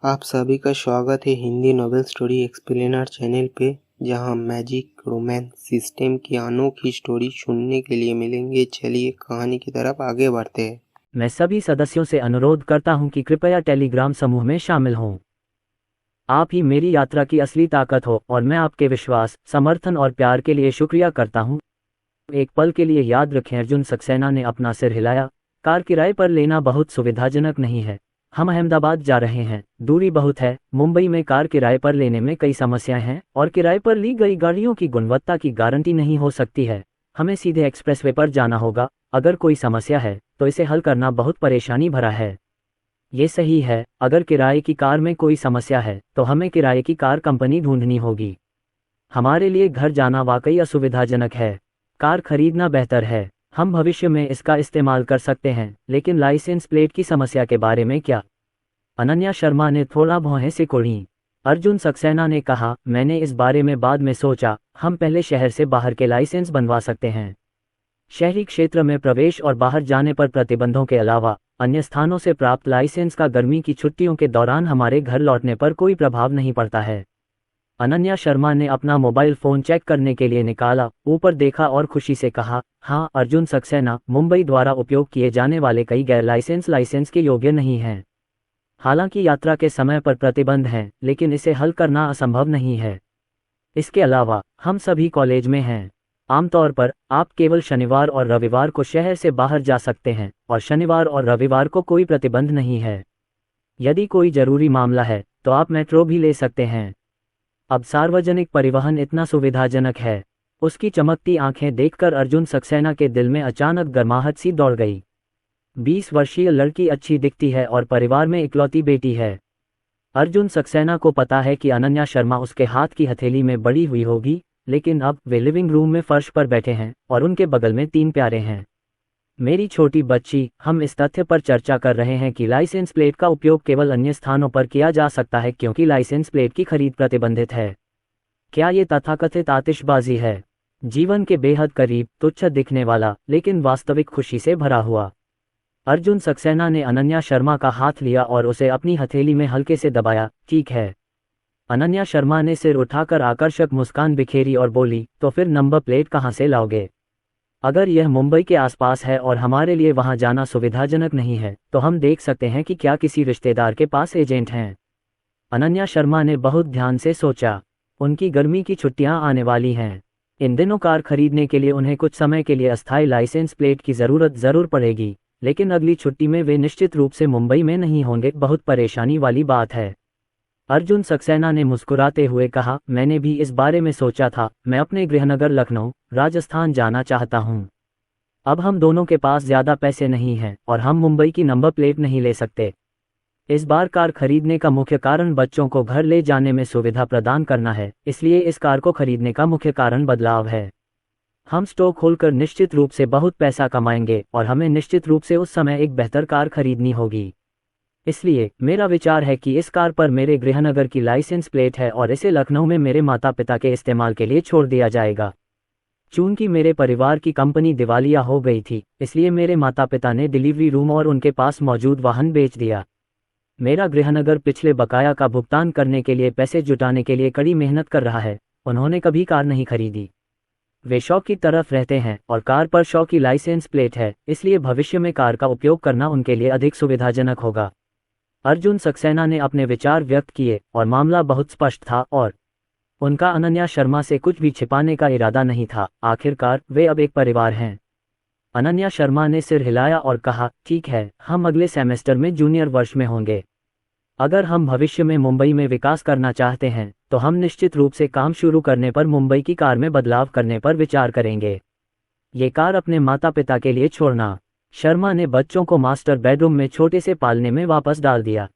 आप सभी का स्वागत है Hindi novel story explainer channel पे, जहां मैजिक रोमांस सिस्टम की अनोखी स्टोरी सुनने के लिए मिलेंगे। चलिए कहानी की तरफ आगे बढ़ते हैं। मैं सभी सदस्यों से अनुरोध करता हूं कि कृपया टेलीग्राम समूह में शामिल हों। आप ही मेरी यात्रा की असली ताकत हो और मैं आपके विश्वास, समर्थन और प्यार के लिए शुक्रिया करता हूं। एक पल के लिए याद रखें, अर्जुन सक्सेना ने अपना सिर हिलाया। कार किराए पर लेना बहुत सुविधाजनक नहीं है। हम अहमदाबाद जा रहे हैं, दूरी बहुत है। मुंबई में कार किराए पर लेने में कई समस्याएं हैं और किराए पर ली गई गाड़ियों की गुणवत्ता की गारंटी नहीं हो सकती है। हमें सीधे एक्सप्रेसवे पर जाना होगा। अगर कोई समस्या है तो इसे हल करना बहुत परेशानी भरा है। ये सही है, अगर किराए की कार में कोई समस्या है तो हमें किराए की कार कंपनी ढूंढनी होगी। हमारे लिए घर जाना वाकई असुविधाजनक है। कार खरीदना बेहतर है। हम भविष्य में इसका इस्तेमाल कर सकते हैं, लेकिन लाइसेंस प्लेट की समस्या के बारे में क्या? अनन्या शर्मा ने थोड़ा भौहें सिकोड़ी। अर्जुन सक्सेना ने कहा, मैंने इस बारे में बाद में सोचा। हम पहले शहर से बाहर के लाइसेंस बनवा सकते हैं। शहरी क्षेत्र में प्रवेश और बाहर जाने पर प्रतिबंधों के अलावा अन्य स्थानों से प्राप्त लाइसेंस का गर्मी की छुट्टियों के दौरान हमारे घर लौटने पर कोई प्रभाव नहीं पड़ता है। अनन्या शर्मा ने अपना मोबाइल फोन चेक करने के लिए निकाला, ऊपर देखा और खुशी से कहा, हाँ अर्जुन सक्सेना, मुंबई द्वारा उपयोग किए जाने वाले कई गैर लाइसेंस के योग्य नहीं हैं। हालांकि यात्रा के समय पर प्रतिबंध हैं, लेकिन इसे हल करना असंभव नहीं है। इसके अलावा हम सभी कॉलेज में हैं। आमतौर पर आप केवल शनिवार और रविवार को शहर से बाहर जा सकते हैं और शनिवार और रविवार को कोई प्रतिबंध नहीं है। यदि कोई जरूरी मामला है तो आप मेट्रो भी ले सकते हैं। अब सार्वजनिक परिवहन इतना सुविधाजनक है। उसकी चमकती आंखें देखकर अर्जुन सक्सेना के दिल में अचानक गर्माहट सी दौड़ गई। 20 वर्षीय लड़की अच्छी दिखती है और परिवार में इकलौती बेटी है। अर्जुन सक्सेना को पता है कि अनन्या शर्मा उसके हाथ की हथेली में बड़ी हुई होगी, लेकिन अब वे लिविंग रूम में फर्श पर बैठे हैं और उनके बगल में 3 प्यारे हैं। मेरी छोटी बच्ची, हम इस तथ्य पर चर्चा कर रहे हैं कि लाइसेंस प्लेट का उपयोग केवल अन्य स्थानों पर किया जा सकता है क्योंकि लाइसेंस प्लेट की खरीद प्रतिबंधित है। क्या ये तथाकथित आतिशबाजी है? जीवन के बेहद करीब, तुच्छ दिखने वाला, लेकिन वास्तविक खुशी से भरा हुआ। अर्जुन सक्सेना ने अनन्या शर्मा का हाथ लिया और उसे अपनी हथेली में हल्के से दबाया। ठीक है। अनन्या शर्मा ने सिर उठाकर आकर्षक मुस्कान बिखेरी और बोली, तो फिर नंबर प्लेट कहाँ से लाओगे? अगर यह मुंबई के आसपास है और हमारे लिए वहां जाना सुविधाजनक नहीं है तो हम देख सकते हैं कि क्या किसी रिश्तेदार के पास एजेंट हैं। अनन्या शर्मा ने बहुत ध्यान से सोचा। उनकी गर्मी की छुट्टियां आने वाली हैं। इन दिनों कार खरीदने के लिए उन्हें कुछ समय के लिए अस्थायी लाइसेंस प्लेट की जरूरत जरूर पड़ेगी, लेकिन अगली छुट्टी में वे निश्चित रूप से मुंबई में नहीं होंगे। बहुत परेशानी वाली बात है। अर्जुन सक्सेना ने मुस्कुराते हुए कहा, मैंने भी इस बारे में सोचा था। मैं अपने गृहनगर लखनऊ, राजस्थान जाना चाहता हूं। अब हम दोनों के पास ज्यादा पैसे नहीं हैं और हम मुंबई की नंबर प्लेट नहीं ले सकते। इस बार कार खरीदने का मुख्य कारण बच्चों को घर ले जाने में सुविधा प्रदान करना है, इसलिए इस कार को खरीदने का मुख्य कारण बदलाव है। हम स्टॉक खोलकर निश्चित रूप से बहुत पैसा कमाएंगे और हमें निश्चित रूप से उस समय एक बेहतर कार खरीदनी होगी। इसलिए मेरा विचार है कि इस कार पर मेरे गृहनगर की लाइसेंस प्लेट है और इसे लखनऊ में मेरे माता पिता के इस्तेमाल के लिए छोड़ दिया जाएगा। चूंकि मेरे परिवार की कंपनी दिवालिया हो गई थी, इसलिए मेरे माता पिता ने डिलीवरी रूम और उनके पास मौजूद वाहन बेच दिया। मेरा गृहनगर पिछले बकाया का भुगतान करने के लिए पैसे जुटाने के लिए कड़ी मेहनत कर रहा है। उन्होंने कभी कार नहीं खरीदी। वे शौक की तरफ रहते हैं और कार पर शौक की लाइसेंस प्लेट है, इसलिए भविष्य में कार का उपयोग करना उनके लिए अधिक सुविधाजनक होगा। अर्जुन सक्सेना ने अपने विचार व्यक्त किए और मामला बहुत स्पष्ट था और उनका अनन्या शर्मा से कुछ भी छिपाने का इरादा नहीं था। आखिरकार वे अब एक परिवार हैं। अनन्या शर्मा ने सिर हिलाया और कहा, ठीक है, हम अगले सेमेस्टर में जूनियर वर्ष में होंगे। अगर हम भविष्य में मुंबई में विकास करना चाहते हैं तो हम निश्चित रूप से काम शुरू करने पर मुंबई की कार में बदलाव करने पर विचार करेंगे। ये कार अपने माता पिता के लिए छोड़ना। शर्मा ने बच्चों को मास्टर बेडरूम में छोटे से पालने में वापस डाल दिया।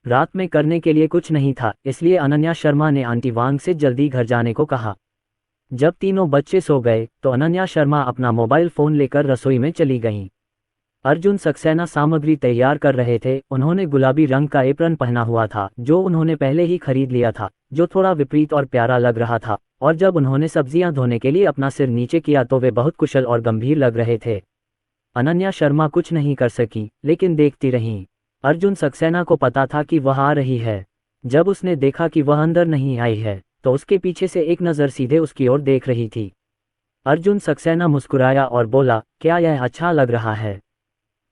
रात में करने के लिए कुछ नहीं था, इसलिए अनन्या शर्मा ने आंटी वांग से जल्दी घर जाने को कहा। जब तीनों बच्चे सो गए तो अनन्या शर्मा अपना मोबाइल फोन लेकर रसोई में चली गईं। अर्जुन सक्सेना सामग्री तैयार कर रहे थे। उन्होंने गुलाबी रंग का एप्रन पहना हुआ था जो उन्होंने पहले ही खरीद लिया था, जो थोड़ा विपरीत और प्यारा लग रहा था, और जब उन्होंने सब्जियां धोने के लिए अपना सिर नीचे किया तो वे बहुत कुशल और गंभीर लग रहे थे। अनन्या शर्मा कुछ नहीं कर सकी, लेकिन देखती रहीं। अर्जुन सक्सेना को पता था कि वह आ रही है। जब उसने देखा कि वह अंदर नहीं आई है तो उसके पीछे से एक नज़र सीधे उसकी ओर देख रही थी। अर्जुन सक्सेना मुस्कुराया और बोला, क्या यह अच्छा लग रहा है?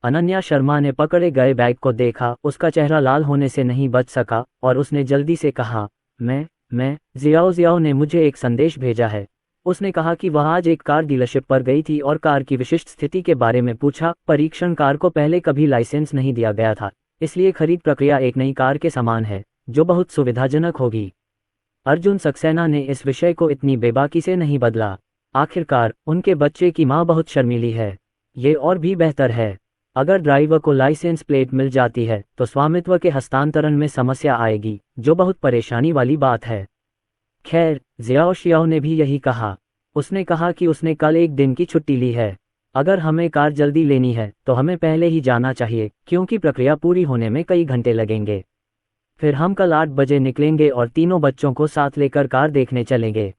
अनन्या शर्मा ने पकड़े गए बैग को देखा, उसका चेहरा लाल होने से नहीं बच सका और उसने जल्दी से कहा, मैं जियाओ ने मुझे एक संदेश भेजा है। उसने कहा कि वह आज एक कार डीलरशिप पर गई थी और कार की विशिष्ट स्थिति के बारे में पूछा। परीक्षण कार को पहले कभी लाइसेंस नहीं दिया गया था, इसलिए खरीद प्रक्रिया एक नई कार के समान है जो बहुत सुविधाजनक होगी। अर्जुन सक्सेना ने इस विषय को इतनी बेबाकी से नहीं बदला। आखिरकार उनके बच्चे की माँ बहुत शर्मीली है। ये और भी बेहतर है, अगर ड्राइवर को लाइसेंस प्लेट मिल जाती है तो स्वामित्व के हस्तांतरण में समस्या आएगी, जो बहुत परेशानी वाली बात है। खैर, जियाओ शियाओ ने भी यही कहा। उसने कहा कि उसने कल एक दिन की छुट्टी ली है। अगर हमें कार जल्दी लेनी है तो हमें पहले ही जाना चाहिए, क्योंकि प्रक्रिया पूरी होने में कई घंटे लगेंगे। फिर हम कल 8 बजे निकलेंगे और तीनों बच्चों को साथ लेकर कार देखने चलेंगे।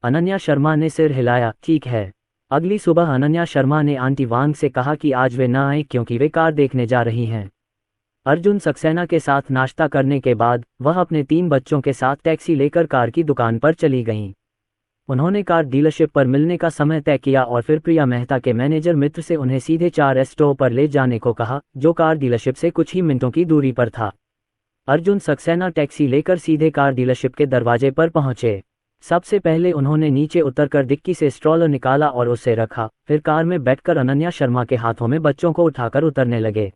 अनन्या शर्मा ने सिर हिलाया, ठीक है। अगली सुबह अनन्या शर्मा ने आंटी वांग से कहा कि आज वे न आए क्योंकि वे कार देखने जा रही हैं। अर्जुन सक्सेना के साथ नाश्ता करने के बाद वह अपने 3 बच्चों के साथ टैक्सी लेकर कार की दुकान पर चली गईं। उन्होंने कार डीलरशिप पर मिलने का समय तय किया और फिर प्रिया मेहता के मैनेजर मित्र से उन्हें सीधे 4S स्टोर पर ले जाने को कहा, जो कार डीलरशिप से कुछ ही मिनटों की दूरी पर था। अर्जुन सक्सेना टैक्सी लेकर सीधे कार डीलरशिप के दरवाजे पर पहुंचे। सबसे पहले उन्होंने नीचे उतरकर डिक्की से स्ट्रॉलर निकाला और उसे रखा। फिर कार में बैठकर अनन्या शर्मा के हाथों में बच्चों को उठाकर उतरने लगे।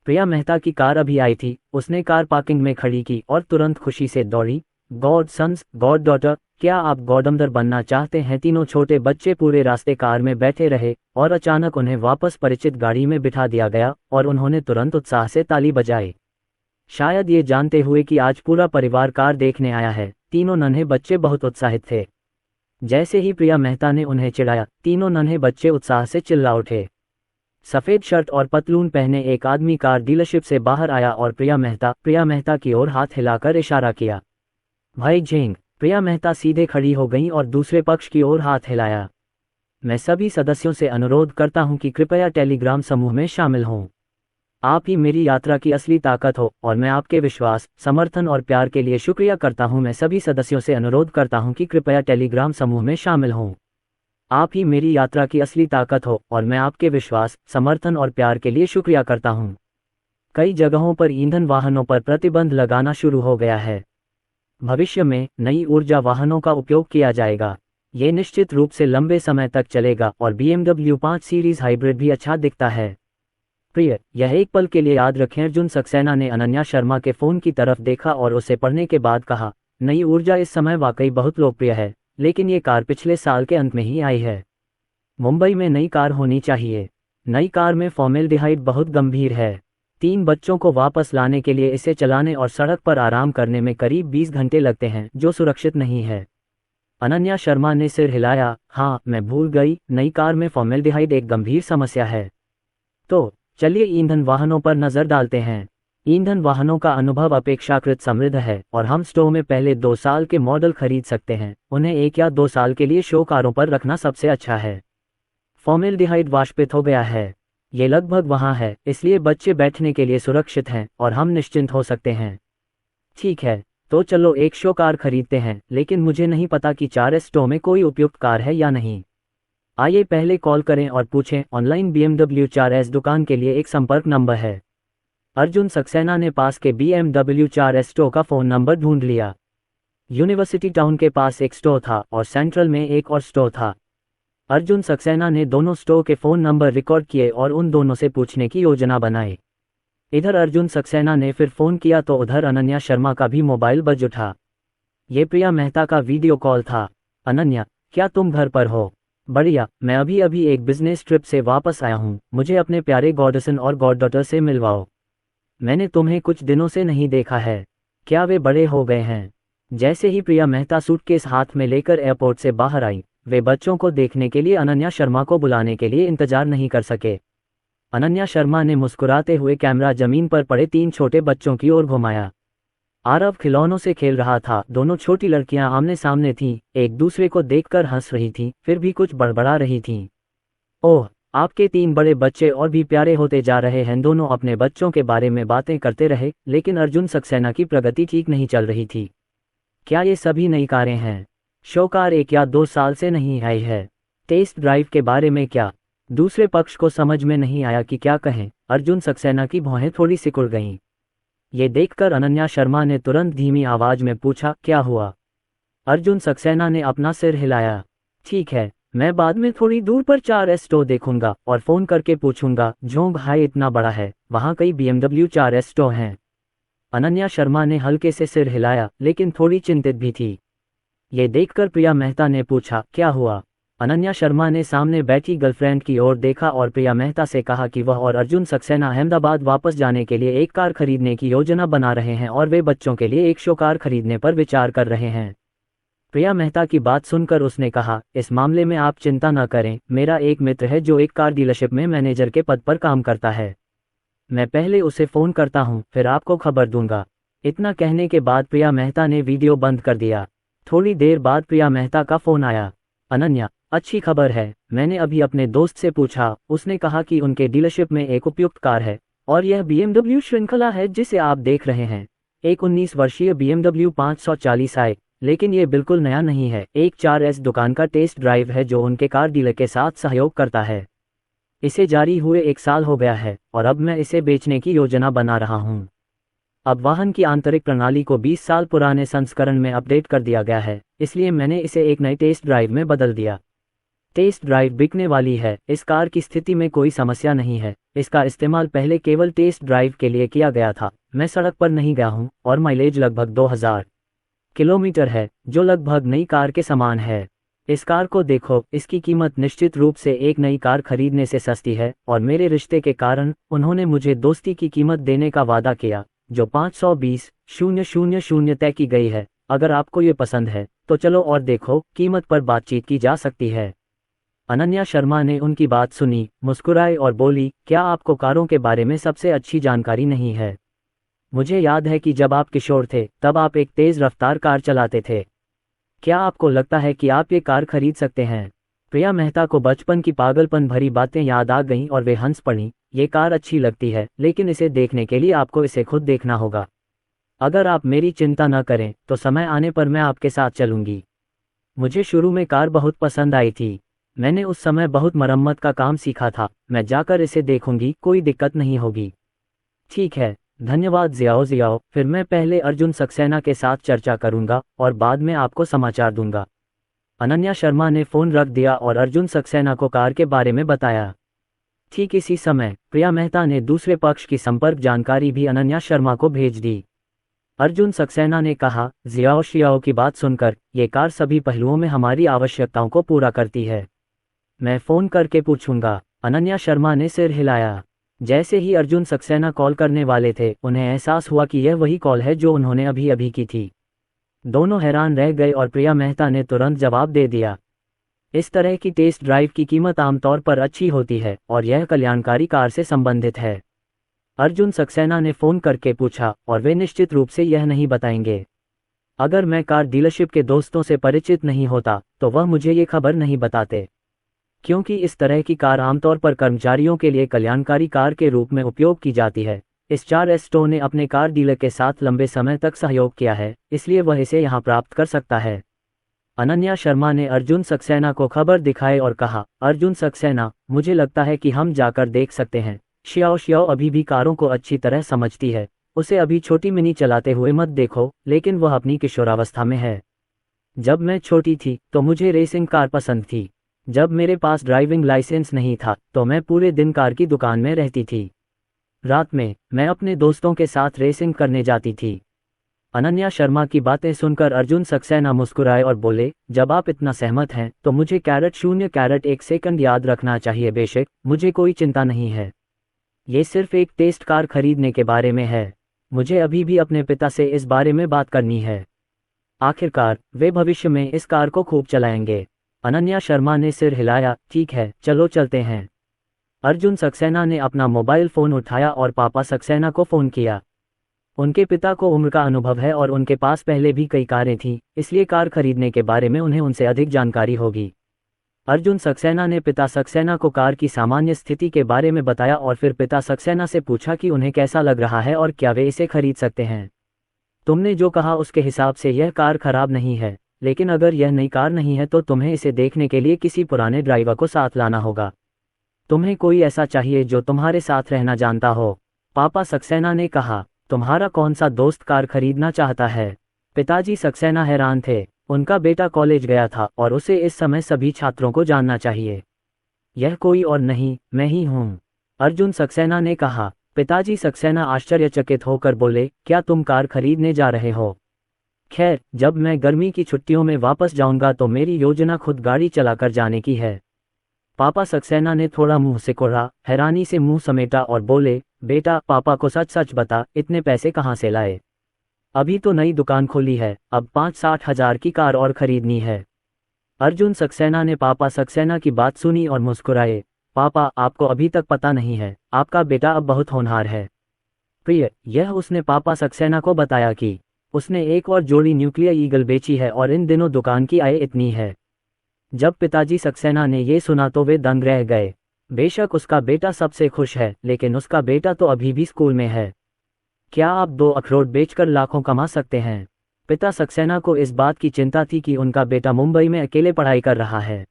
प्रिया मेहता की कार अभी आई थी। उसने कार पार्किंग में खड़ी की और तुरंत खुशी से दौड़ी, गॉड सन्स, गॉड डॉटर, क्या आप गॉडमदर बनना चाहते हैं? तीनों छोटे बच्चे पूरे रास्ते कार में बैठे रहे और अचानक उन्हें वापस परिचित गाड़ी में बिठा दिया गया और उन्होंने तुरंत उत्साह से ताली बजाई, शायद ये जानते हुए कि आज पूरा परिवार कार देखने आया है। तीनों नन्हे बच्चे बहुत उत्साहित थे। जैसे ही प्रिया मेहता ने उन्हें चिढ़ाया, तीनों नन्हे बच्चे उत्साह से चिल्ला उठे। सफ़ेद शर्ट और पतलून पहने एक आदमी कार डीलरशिप से बाहर आया और प्रिया मेहता की ओर हाथ हिलाकर इशारा किया। भाई झेंग। प्रिया मेहता सीधे खड़ी हो गईं और दूसरे पक्ष की ओर हाथ हिलाया। मैं सभी सदस्यों से अनुरोध करता हूं कि कृपया टेलीग्राम समूह में शामिल हों। आप ही मेरी यात्रा की असली ताकत हो और मैं आपके विश्वास, समर्थन और प्यार के लिए शुक्रिया करता हूं। मैं सभी सदस्यों से अनुरोध करता हूं कि कृपया टेलीग्राम समूह में शामिल हों। आप ही मेरी यात्रा की असली ताकत हो और मैं आपके विश्वास, समर्थन और प्यार के लिए शुक्रिया करता हूं। कई जगहों पर ईंधन वाहनों पर प्रतिबंध लगाना शुरू हो गया है। भविष्य में नई ऊर्जा वाहनों का उपयोग किया जाएगा। ये निश्चित रूप से लंबे समय तक चलेगा और BMW 5 सीरीज हाइब्रिड भी अच्छा दिखता है। प्रिय, यह एक पल के लिए याद रखें। अर्जुन सक्सेना ने अनन्या शर्मा के फ़ोन की तरफ देखा और उसे पढ़ने के बाद कहा, नई ऊर्जा इस समय वाकई बहुत लोकप्रिय है, लेकिन ये कार पिछले साल के अंत में ही आई है। मुंबई में नई कार होनी चाहिए। नई कार में फॉर्मेल्डिहाइड बहुत गंभीर है। 3 बच्चों को वापस लाने के लिए इसे चलाने और सड़क पर आराम करने में करीब 20 घंटे लगते हैं, जो सुरक्षित नहीं है। अनन्या शर्मा ने सिर हिलाया, हाँ, मैं भूल गई, नई कार में फॉर्मेल्डिहाइड एक गंभीर समस्या है। तो चलिए ईंधन वाहनों पर नज़र डालते हैं। ईंधन वाहनों का अनुभव अपेक्षाकृत समृद्ध है और हम स्टोर में पहले 2 साल के मॉडल खरीद सकते हैं। उन्हें 1 या 2 साल के लिए शो कारों पर रखना सबसे अच्छा है। फॉर्मेल्डिहाइड वाष्पित हो गया है। ये लगभग वहाँ है, इसलिए बच्चे बैठने के लिए सुरक्षित हैं और हम निश्चिंत हो सकते हैं। ठीक है, तो चलो एक शो कार खरीदते हैं, लेकिन मुझे नहीं पता कि 4S स्टोर में कोई उपयुक्त कार है या नहीं। आइए पहले कॉल करें और पूछें। ऑनलाइन BMW 4S दुकान के लिए एक संपर्क नंबर है। अर्जुन सक्सेना ने पास के BMW 4S स्टोर का फ़ोन नंबर ढूंढ लिया। यूनिवर्सिटी टाउन के पास एक स्टोर था और सेंट्रल में एक और स्टोर था। अर्जुन सक्सेना ने दोनों स्टोर के फ़ोन नंबर रिकॉर्ड किए और उन दोनों से पूछने की योजना बनाई। इधर अर्जुन सक्सेना ने फिर फ़ोन किया तो उधर अनन्या शर्मा का भी मोबाइल बज उठा। ये प्रिया मेहता का वीडियो कॉल था। अनन्या, क्या तुम घर पर हो? बढ़िया, मैं अभी अभी एक बिजनेस ट्रिप से वापस आया हूँ। मुझे अपने प्यारे गॉडसन और गॉडडॉटर से मिलवाओ। मैंने तुम्हें कुछ दिनों से नहीं देखा है। क्या वे बड़े हो गए हैं? जैसे ही प्रिया मेहता सूटकेस हाथ में लेकर एयरपोर्ट से बाहर आई, वे बच्चों को देखने के लिए अनन्या शर्मा को बुलाने के लिए इंतजार नहीं कर सके। अनन्या शर्मा ने मुस्कुराते हुए कैमरा जमीन पर पड़े 3 छोटे बच्चों की ओर घुमाया। आरव खिलौनों से खेल रहा था। दोनों छोटी लड़कियां आमने सामने थीं, एक दूसरे को देखकर हंस रही थीं, फिर भी कुछ बड़बड़ा रही थीं। ओह, आपके 3 बड़े बच्चे और भी प्यारे होते जा रहे हैं। दोनों अपने बच्चों के बारे में बातें करते रहे, लेकिन अर्जुन सक्सेना की प्रगति ठीक नहीं चल रही थी। क्या ये सभी नई कारें हैं? शो कार 1 या 2 साल से नहीं आई है। टेस्ट ड्राइव के बारे में क्या? दूसरे पक्ष को समझ में नहीं आया कि क्या कहें। अर्जुन सक्सेना की भौहें थोड़ी सिकुड़ गईं। ये देखकर अनन्या शर्मा ने तुरंत धीमी आवाज में पूछा, क्या हुआ? अर्जुन सक्सेना ने अपना सिर हिलाया। ठीक है, मैं बाद में थोड़ी दूर पर 4S स्टोर देखूंगा और फोन करके पूछूंगा। जोंग हाई इतना बड़ा है, वहां कई BMW 4S स्टोर हैं। अनन्या शर्मा ने हल्के से सिर हिलाया, लेकिन थोड़ी चिंतित भी थी। ये देखकर प्रिया मेहता ने पूछा, क्या हुआ? अनन्या शर्मा ने सामने बैठी गर्लफ्रेंड की ओर देखा और प्रिया मेहता से कहा कि वह और अर्जुन सक्सेना अहमदाबाद वापस जाने के लिए एक कार खरीदने की योजना बना रहे हैं और वे बच्चों के लिए एक शो कार खरीदने पर विचार कर रहे हैं। प्रिया मेहता की बात सुनकर उसने कहा, इस मामले में आप चिंता न करें। मेरा एक मित्र है जो एक कार डीलरशिप में मैनेजर के पद पर काम करता है। मैं पहले उसे फ़ोन करता हूँ, फिर आपको खबर दूंगा। इतना कहने के बाद प्रिया मेहता ने वीडियो बंद कर दिया। थोड़ी देर बाद प्रिया मेहता का फ़ोन आया। अनन्या, अच्छी खबर है। मैंने अभी अपने दोस्त से पूछा, उसने कहा कि उनके डीलरशिप में एक उपयुक्त कार है और यह BMW श्रृंखला है जिसे आप देख रहे हैं। एक 19 वर्षीय BMW 540 आई, लेकिन ये बिल्कुल नया नहीं है। एक 4S दुकान का टेस्ट ड्राइव है जो उनके कार डीलर के साथ सहयोग करता है। इसे जारी हुए 1 साल हो गया है और अब मैं इसे बेचने की योजना बना रहा हूँ। अब वाहन की आंतरिक प्रणाली को 20 साल पुराने संस्करण में अपडेट कर दिया गया है, इसलिए मैंने इसे एक नए टेस्ट ड्राइव में बदल दिया। टेस्ट ड्राइव बिकने वाली है। इस कार की स्थिति में कोई समस्या नहीं है। इसका इस्तेमाल पहले केवल टेस्ट ड्राइव के लिए किया गया था। मैं सड़क पर नहीं गया हूँ और माइलेज लगभग 2000 किलोमीटर है, जो लगभग नई कार के समान है। इस कार को देखो, इसकी कीमत निश्चित रूप से एक नई कार खरीदने से सस्ती है और मेरे रिश्ते के कारण उन्होंने मुझे दोस्ती की कीमत देने का वादा किया, जो 520,000 तय की गई है। अगर आपको ये पसंद है तो चलो और देखो, कीमत पर बातचीत की जा सकती है। अनन्या शर्मा ने उनकी बात सुनी, मुस्कुराई और बोली, क्या आपको कारों के बारे में सबसे अच्छी जानकारी नहीं है? मुझे याद है कि जब आप किशोर थे तब आप एक तेज रफ्तार कार चलाते थे। क्या आपको लगता है कि आप ये कार खरीद सकते हैं? प्रिया मेहता को बचपन की पागलपन भरी बातें याद आ गईं और वे हंस पड़ीं। ये कार अच्छी लगती है, लेकिन इसे देखने के लिए आपको इसे खुद देखना होगा। अगर आप मेरी चिंता न करें तो समय आने पर मैं आपके साथ चलूंगी। मुझे शुरू में कार बहुत पसंद आई थी। मैंने उस समय बहुत मरम्मत का काम सीखा था। मैं जाकर इसे देखूंगी, कोई दिक्कत नहीं होगी। ठीक है, धन्यवाद जियाओ। फिर मैं पहले अर्जुन सक्सेना के साथ चर्चा करूंगा और बाद में आपको समाचार दूंगा। अनन्या शर्मा ने फ़ोन रख दिया और अर्जुन सक्सेना को कार के बारे में बताया। ठीक इसी समय प्रिया मेहता ने दूसरे पक्ष की संपर्क जानकारी भी अनन्या शर्मा को भेज दी। अर्जुन सक्सेना ने कहा, जियाओ की बात सुनकर, ये कार सभी पहलुओं में हमारी आवश्यकताओं को पूरा करती है। मैं फ़ोन करके पूछूंगा। अनन्या शर्मा ने सिर हिलाया। जैसे ही अर्जुन सक्सेना कॉल करने वाले थे, उन्हें एहसास हुआ कि यह वही कॉल है जो उन्होंने अभी अभी की थी। दोनों हैरान रह गए और प्रिया मेहता ने तुरंत जवाब दे दिया। इस तरह की टेस्ट ड्राइव की कीमत आमतौर पर अच्छी होती है और यह कल्याणकारी कार से संबंधित है। अर्जुन सक्सेना ने फ़ोन करके पूछा, और वे निश्चित रूप से यह नहीं बताएंगे। अगर मैं कार डीलरशिप के दोस्तों से परिचित नहीं होता तो वह मुझे ये खबर नहीं बताते, क्योंकि इस तरह की कार आमतौर पर कर्मचारियों के लिए कल्याणकारी कार के रूप में उपयोग की जाती है। इस 4S स्टोर ने अपने कार डीलर के साथ लंबे समय तक सहयोग किया है, इसलिए वह इसे यहां प्राप्त कर सकता है। अनन्या शर्मा ने अर्जुन सक्सेना को खबर दिखाई और कहा, अर्जुन सक्सेना, मुझे लगता है कि हम जाकर देख सकते हैं। शियाओ अभी भी कारों को अच्छी तरह समझती है। उसे अभी छोटी मिनी चलाते हुए मत देखो, लेकिन वह अपनी किशोरावस्था में है। जब मैं छोटी थी तो मुझे रेसिंग कार पसंद थी। जब मेरे पास ड्राइविंग लाइसेंस नहीं था तो मैं पूरे दिन कार की दुकान में रहती थी। रात में मैं अपने दोस्तों के साथ रेसिंग करने जाती थी। अनन्या शर्मा की बातें सुनकर अर्जुन सक्सेना मुस्कुराए और बोले, जब आप इतना सहमत हैं तो मुझे $1 सेकंड याद रखना चाहिए। बेशक, मुझे कोई चिंता नहीं है। ये सिर्फ एक टेस्ट कार खरीदने के बारे में है। मुझे अभी भी अपने पिता से इस बारे में बात करनी है। आखिरकार वे भविष्य में इस कार को खूब चलाएंगे। अनन्या शर्मा ने सिर हिलाया। ठीक है, चलो चलते हैं। अर्जुन सक्सेना ने अपना मोबाइल फ़ोन उठाया और पापा सक्सेना को फ़ोन किया। उनके पिता को उम्र का अनुभव है और उनके पास पहले भी कई कारें थीं, इसलिए कार खरीदने के बारे में उन्हें उनसे अधिक जानकारी होगी। अर्जुन सक्सेना ने पिता सक्सेना को कार की सामान्य स्थिति के बारे में बताया और फिर पिता सक्सेना से पूछा कि उन्हें कैसा लग रहा है और क्या वे इसे खरीद सकते हैं। तुमने जो कहा उसके हिसाब से यह कार खराब नहीं है, लेकिन अगर यह नई कार नहीं है तो तुम्हें इसे देखने के लिए किसी पुराने ड्राइवर को साथ लाना होगा। तुम्हें कोई ऐसा चाहिए जो तुम्हारे साथ रहना जानता हो। पापा सक्सेना ने कहा, तुम्हारा कौन सा दोस्त कार खरीदना चाहता है? पिताजी सक्सेना हैरान थे। उनका बेटा कॉलेज गया था और उसे इस समय सभी छात्रों को जानना चाहिए। यह कोई और नहीं, मैं ही हूँ, अर्जुन सक्सेना ने कहा। पिताजी सक्सेना आश्चर्यचकित होकर बोले, क्या तुम कार खरीदने जा रहे हो? खैर, जब मैं गर्मी की छुट्टियों में वापस जाऊंगा तो मेरी योजना खुद गाड़ी चलाकर जाने की है। पापा सक्सेना ने थोड़ा मुंह सिकोड़ा, हैरानी से मुंह समेटा और बोले, बेटा पापा को सच सच बता, इतने पैसे कहाँ से लाए? अभी तो नई दुकान खोली है, अब 5-60 हजार की कार और खरीदनी है। अर्जुन सक्सेना ने पापा सक्सेना की बात सुनी और मुस्कुराए। पापा, आपको अभी तक पता नहीं है, आपका बेटा अब बहुत होनहार है। प्रिय, यह उसने पापा सक्सेना को बताया कि उसने एक और जोड़ी न्यूक्लियर ईगल बेची है और इन दिनों दुकान की आय इतनी है। जब पिताजी सक्सेना ने ये सुना तो वे दंग रह गए। बेशक उसका बेटा सबसे खुश है, लेकिन उसका बेटा तो अभी भी स्कूल में है। क्या आप 2 अखरोट बेचकर लाखों कमा सकते हैं? पिता सक्सेना को इस बात की चिंता थी कि उनका बेटा मुंबई में अकेले पढ़ाई कर रहा है।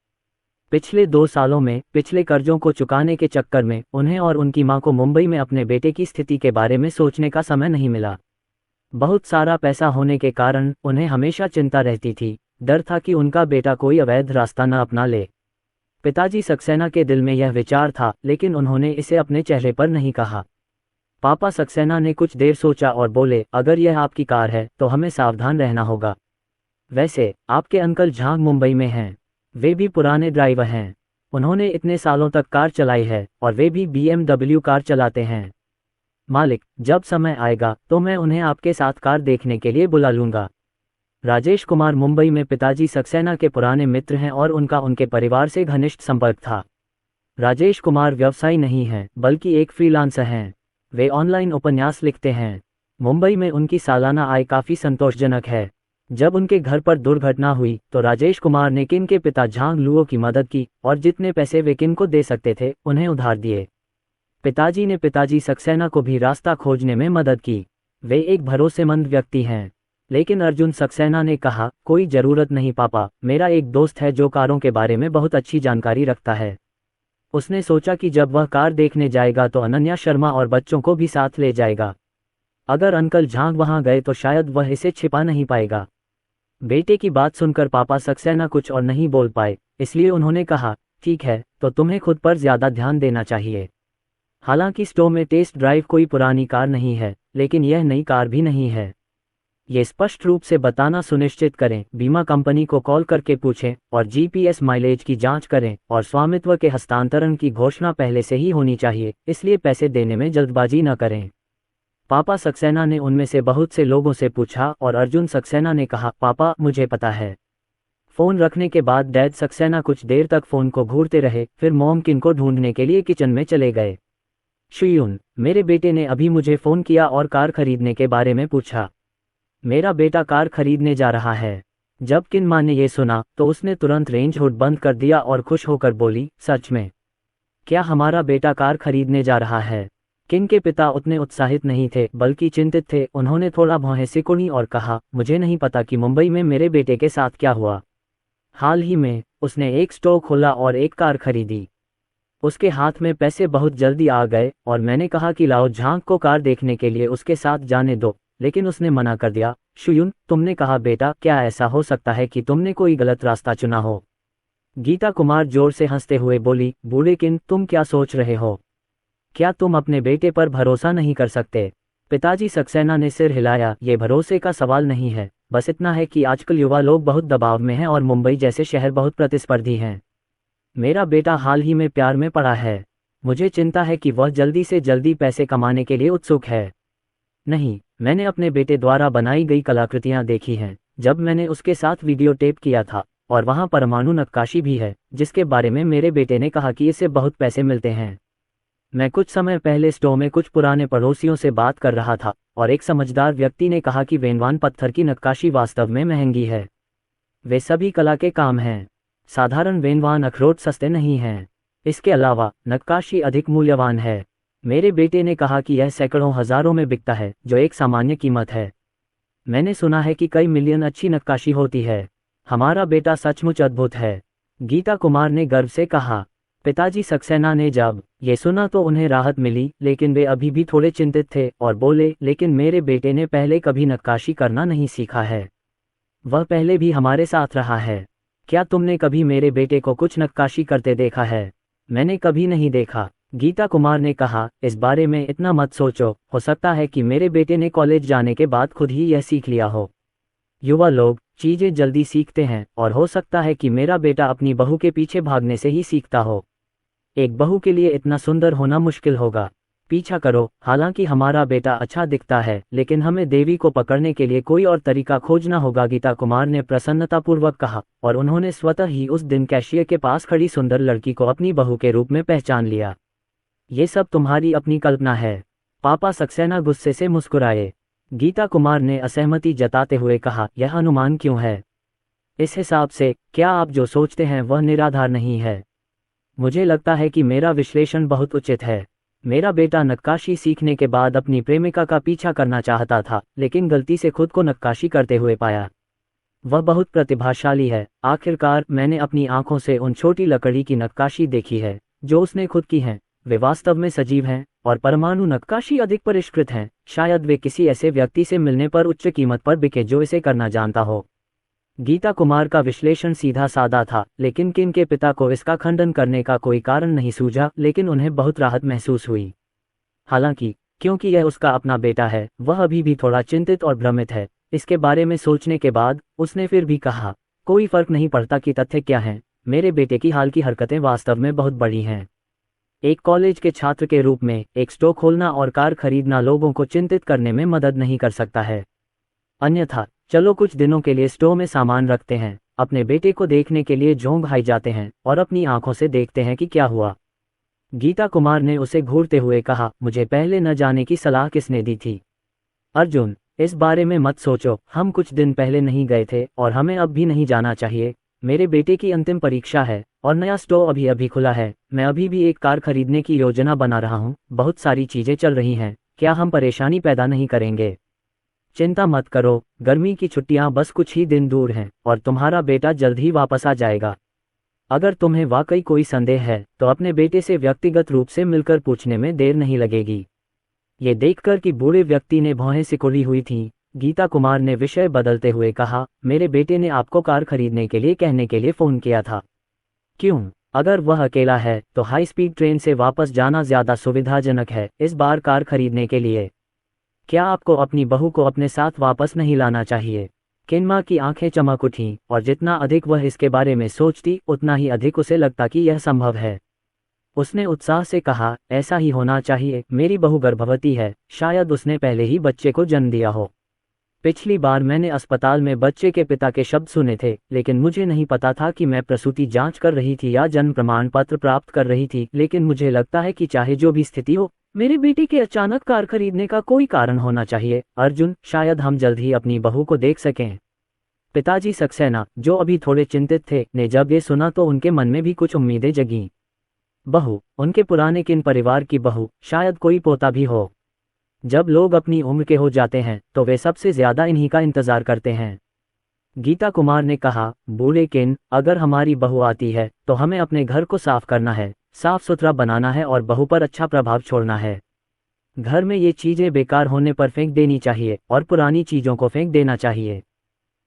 पिछले 2 सालों में पिछले कर्जों को चुकाने के चक्कर में उन्हें और उनकी मां को मुंबई में अपने बेटे की स्थिति के बारे में सोचने का समय नहीं मिला। बहुत सारा पैसा होने के कारण उन्हें हमेशा चिंता रहती थी, डर था कि उनका बेटा कोई अवैध रास्ता न अपना ले। पिताजी सक्सेना के दिल में यह विचार था, लेकिन उन्होंने इसे अपने चेहरे पर नहीं कहा। पापा सक्सेना ने कुछ देर सोचा और बोले, अगर यह आपकी कार है तो हमें सावधान रहना होगा। वैसे आपके अंकल झांग मुंबई में हैं, वे भी पुराने ड्राइवर हैं। उन्होंने इतने सालों तक कार चलाई है और वे भी BMW कार चलाते हैं। मालिक, जब समय आएगा तो मैं उन्हें आपके साथ कार देखने के लिए बुला लूंगा। राजेश कुमार मुंबई में पिताजी सक्सेना के पुराने मित्र हैं और उनका उनके परिवार से घनिष्ठ संपर्क था। राजेश कुमार व्यवसायी नहीं हैं, बल्कि एक फ्रीलांसर हैं। वे ऑनलाइन उपन्यास लिखते हैं। मुंबई में उनकी सालाना आय काफ़ी संतोषजनक है। जब उनके घर पर दुर्घटना हुई तो राजेश कुमार ने किन के पिता झांग लुओ की मदद की और जितने पैसे वे किन को दे सकते थे उन्हें उधार दिए। पिताजी ने पिताजी सक्सेना को भी रास्ता खोजने में मदद की। वे एक भरोसेमंद व्यक्ति हैं। लेकिन अर्जुन सक्सेना ने कहा, कोई ज़रूरत नहीं पापा, मेरा एक दोस्त है जो कारों के बारे में बहुत अच्छी जानकारी रखता है। उसने सोचा कि जब वह कार देखने जाएगा तो अनन्या शर्मा और बच्चों को भी साथ ले जाएगा। अगर अंकल झांग वहां गए तो शायद वह इसे छिपा नहीं पाएगा। बेटे की बात सुनकर पापा सक्सेना कुछ और नहीं बोल पाए, इसलिए उन्होंने कहा, ठीक है, तो तुम्हें खुद पर ज्यादा ध्यान देना चाहिए। हालांकि स्टोव में टेस्ट ड्राइव कोई पुरानी कार नहीं है, लेकिन यह नई कार भी नहीं है। ये स्पष्ट रूप से बताना सुनिश्चित करें, बीमा कंपनी को कॉल करके पूछें और GPS माइलेज की जांच करें और स्वामित्व के हस्तांतरण की घोषणा पहले से ही होनी चाहिए, इसलिए पैसे देने में जल्दबाजी न करें। पापा सक्सेना ने उनमें से बहुत से लोगों से पूछा और अर्जुन सक्सेना ने कहा, पापा मुझे पता है। फ़ोन रखने के बाद डैड सक्सेना कुछ देर तक फ़ोन को घूरते रहे, फिर मॉम किन को ढूंढने के लिए किचन में चले गए। शुयून, मेरे बेटे ने अभी मुझे फ़ोन किया और कार खरीदने के बारे में पूछा। मेरा बेटा कार खरीदने जा रहा है। जब किन माँ ने ये सुना तो उसने तुरंत रेंज हुड बंद कर दिया और खुश होकर बोली, सच में? क्या हमारा बेटा कार खरीदने जा रहा है? किन के पिता उतने उत्साहित नहीं थे, बल्कि चिंतित थे। उन्होंने थोड़ा भौहें सिकुड़ी और कहा, मुझे नहीं पता कि मुंबई में मेरे बेटे के साथ क्या हुआ। हाल ही में उसने एक स्टोर खोला और एक कार खरीदी। उसके हाथ में पैसे बहुत जल्दी आ गए और मैंने कहा कि लाओ झांग को कार देखने के लिए उसके साथ जाने दो, लेकिन उसने मना कर दिया। शुयून, तुमने कहा बेटा, क्या ऐसा हो सकता है कि तुमने कोई गलत रास्ता चुना हो? गीता कुमार जोर से हंसते हुए बोली, बूढ़े किन, तुम क्या सोच रहे हो? क्या तुम अपने बेटे पर भरोसा नहीं कर सकते? पिताजी सक्सेना ने सिर हिलाया, ये भरोसे का सवाल नहीं है, बस इतना है कि आजकल युवा लोग बहुत दबाव में हैं और मुंबई जैसे शहर बहुत प्रतिस्पर्धी हैं। मेरा बेटा हाल ही में प्यार में पड़ा है। मुझे चिंता है कि वह जल्दी से जल्दी पैसे कमाने के लिए उत्सुक है। नहीं, मैंने अपने बेटे द्वारा बनाई गई कलाकृतियां देखी हैं, जब मैंने उसके साथ वीडियो टेप किया था, और वहां परमाणु नक्काशी भी है, जिसके बारे में मेरे बेटे ने कहा कि इससे बहुत पैसे मिलते हैं। मैं कुछ समय पहले स्टोर में कुछ पुराने पड़ोसियों से बात कर रहा था और एक समझदार व्यक्ति ने कहा कि वेनवान पत्थर की नक्काशी वास्तव में महंगी है। वे सभी कला के काम हैं। साधारण वेनवान अखरोट सस्ते नहीं हैं। इसके अलावा नक्काशी अधिक मूल्यवान है। मेरे बेटे ने कहा कि यह सैकड़ों हजारों में बिकता है, जो एक सामान्य कीमत है। मैंने सुना है कि कई मिलियन अच्छी नक्काशी होती है। हमारा बेटा सचमुच अद्भुत है, गीता कुमार ने गर्व से कहा। पिताजी सक्सेना ने जब ये सुना तो उन्हें राहत मिली, लेकिन वे अभी भी थोड़े चिंतित थे और बोले, लेकिन मेरे बेटे ने पहले कभी नक्काशी करना नहीं सीखा है। वह पहले भी हमारे साथ रहा है। क्या तुमने कभी मेरे बेटे को कुछ नक्काशी करते देखा है? मैंने कभी नहीं देखा, गीता कुमार ने कहा। इस बारे में इतना मत सोचो, हो सकता है कि मेरे बेटे ने कॉलेज जाने के बाद खुद ही यह सीख लिया हो। युवा लोग चीजें जल्दी सीखते हैं और हो सकता है कि मेरा बेटा अपनी बहू के पीछे भागने से ही सीखता हो। एक बहू के लिए इतना सुंदर होना मुश्किल होगा। पीछा करो। हालांकि हमारा बेटा अच्छा दिखता है, लेकिन हमें देवी को पकड़ने के लिए कोई और तरीका खोजना होगा, गीता कुमार ने प्रसन्नतापूर्वक कहा। और उन्होंने स्वतः ही उस दिन कैशियर के पास खड़ी सुंदर लड़की को अपनी बहू के रूप में पहचान लिया। ये सब तुम्हारी अपनी कल्पना है, पापा सक्सेना गुस्से से मुस्कुराए। गीता कुमार ने असहमति जताते हुए कहा, यह अनुमान क्यों है? इस हिसाब से क्या आप जो सोचते हैं वह निराधार नहीं है? मुझे लगता है कि मेरा विश्लेषण बहुत उचित है। मेरा बेटा नक्काशी सीखने के बाद अपनी प्रेमिका का पीछा करना चाहता था, लेकिन गलती से खुद को नक्काशी करते हुए पाया। वह बहुत प्रतिभाशाली है। आखिरकार मैंने अपनी आंखों से उन छोटी लकड़ी की नक्काशी देखी है जो उसने खुद की हैं। वे वास्तव में सजीव हैं और परमाणु नक्काशी अधिक परिष्कृत हैं। शायद वे किसी ऐसे व्यक्ति से मिलने पर उच्च कीमत पर बिके जो इसे करना जानता हो। गीता कुमार का विश्लेषण सीधा साधा था, लेकिन किन के पिता को इसका खंडन करने का कोई कारण नहीं सूझा, लेकिन उन्हें बहुत राहत महसूस हुई। हालांकि क्योंकि यह उसका अपना बेटा है, वह अभी भी थोड़ा चिंतित और भ्रमित है। इसके बारे में सोचने के बाद उसने फिर भी कहा, कोई फर्क नहीं पड़ता कि तथ्य क्या हैं, मेरे बेटे की हाल की हरकतें वास्तव में बहुत बड़ी हैं। एक कॉलेज के छात्र के रूप में एक स्टोर खोलना और कार खरीदना लोगों को चिंतित करने में मदद नहीं कर सकता है। अन्यथा चलो कुछ दिनों के लिए स्टोर में सामान रखते हैं, अपने बेटे को देखने के लिए जोंघाई जाते हैं और अपनी आंखों से देखते हैं कि क्या हुआ। गीता कुमार ने उसे घूरते हुए कहा, मुझे पहले न जाने की सलाह किसने दी थी? अर्जुन, इस बारे में मत सोचो। हम कुछ दिन पहले नहीं गए थे और हमें अब भी नहीं जाना चाहिए। मेरे बेटे की अंतिम परीक्षा है और नया स्टोर अभी अभी खुला है। मैं अभी भी एक कार खरीदने की योजना बना रहा हूँ। बहुत सारी चीजें चल रही हैं। क्या हम परेशानी पैदा नहीं करेंगे? चिंता मत करो, गर्मी की छुट्टियां बस कुछ ही दिन दूर हैं और तुम्हारा बेटा जल्द ही वापस आ जाएगा। अगर तुम्हें वाकई कोई संदेह है तो अपने बेटे से व्यक्तिगत रूप से मिलकर पूछने में देर नहीं लगेगी। ये देखकर कि बूढ़े व्यक्ति ने भौहें सिकुड़ी हुई थीं, गीता कुमार ने विषय बदलते हुए कहा, मेरे बेटे ने आपको कार खरीदने के लिए कहने के लिए फ़ोन किया था। क्यों? अगर वह अकेला है तो हाई स्पीड ट्रेन से वापस जाना ज़्यादा सुविधाजनक है इस बार कार खरीदने के लिए। क्या आपको अपनी बहू को अपने साथ वापस नहीं लाना चाहिए? किन्मा की आंखें चमक उठीं और जितना अधिक वह इसके बारे में सोचती उतना ही अधिक उसे लगता कि यह संभव है। उसने उत्साह से कहा, ऐसा ही होना चाहिए। मेरी बहू गर्भवती है, शायद उसने पहले ही बच्चे को जन्म दिया हो। पिछली बार मैंने अस्पताल में बच्चे के पिता के शब्द सुने थे, लेकिन मुझे नहीं पता था कि मैं प्रसूति जांच कर रही थी या जन्म प्रमाण पत्र प्राप्त कर रही थी। लेकिन मुझे लगता है कि चाहे जो भी स्थिति हो, मेरे बेटे के अचानक कार खरीदने का कोई कारण होना चाहिए। अर्जुन, शायद हम जल्द ही अपनी बहू को देख सकें। पिताजी सक्सेना, जो अभी थोड़े चिंतित थे, ने जब ये सुना तो उनके मन में भी कुछ उम्मीदें जगीं। बहू, उनके पुराने किन परिवार की बहू, शायद कोई पोता भी हो। जब लोग अपनी उम्र के हो जाते हैं तो वे सबसे ज्यादा इन्हीं का इंतजार करते हैं। गीता कुमार ने कहा, बूढ़े किन, अगर हमारी बहू आती है तो हमें अपने घर को साफ करना है, साफ सुथरा बनाना है और बहू पर अच्छा प्रभाव छोड़ना है। घर में ये चीजें बेकार होने पर फेंक देनी चाहिए और पुरानी चीजों को फेंक देना चाहिए।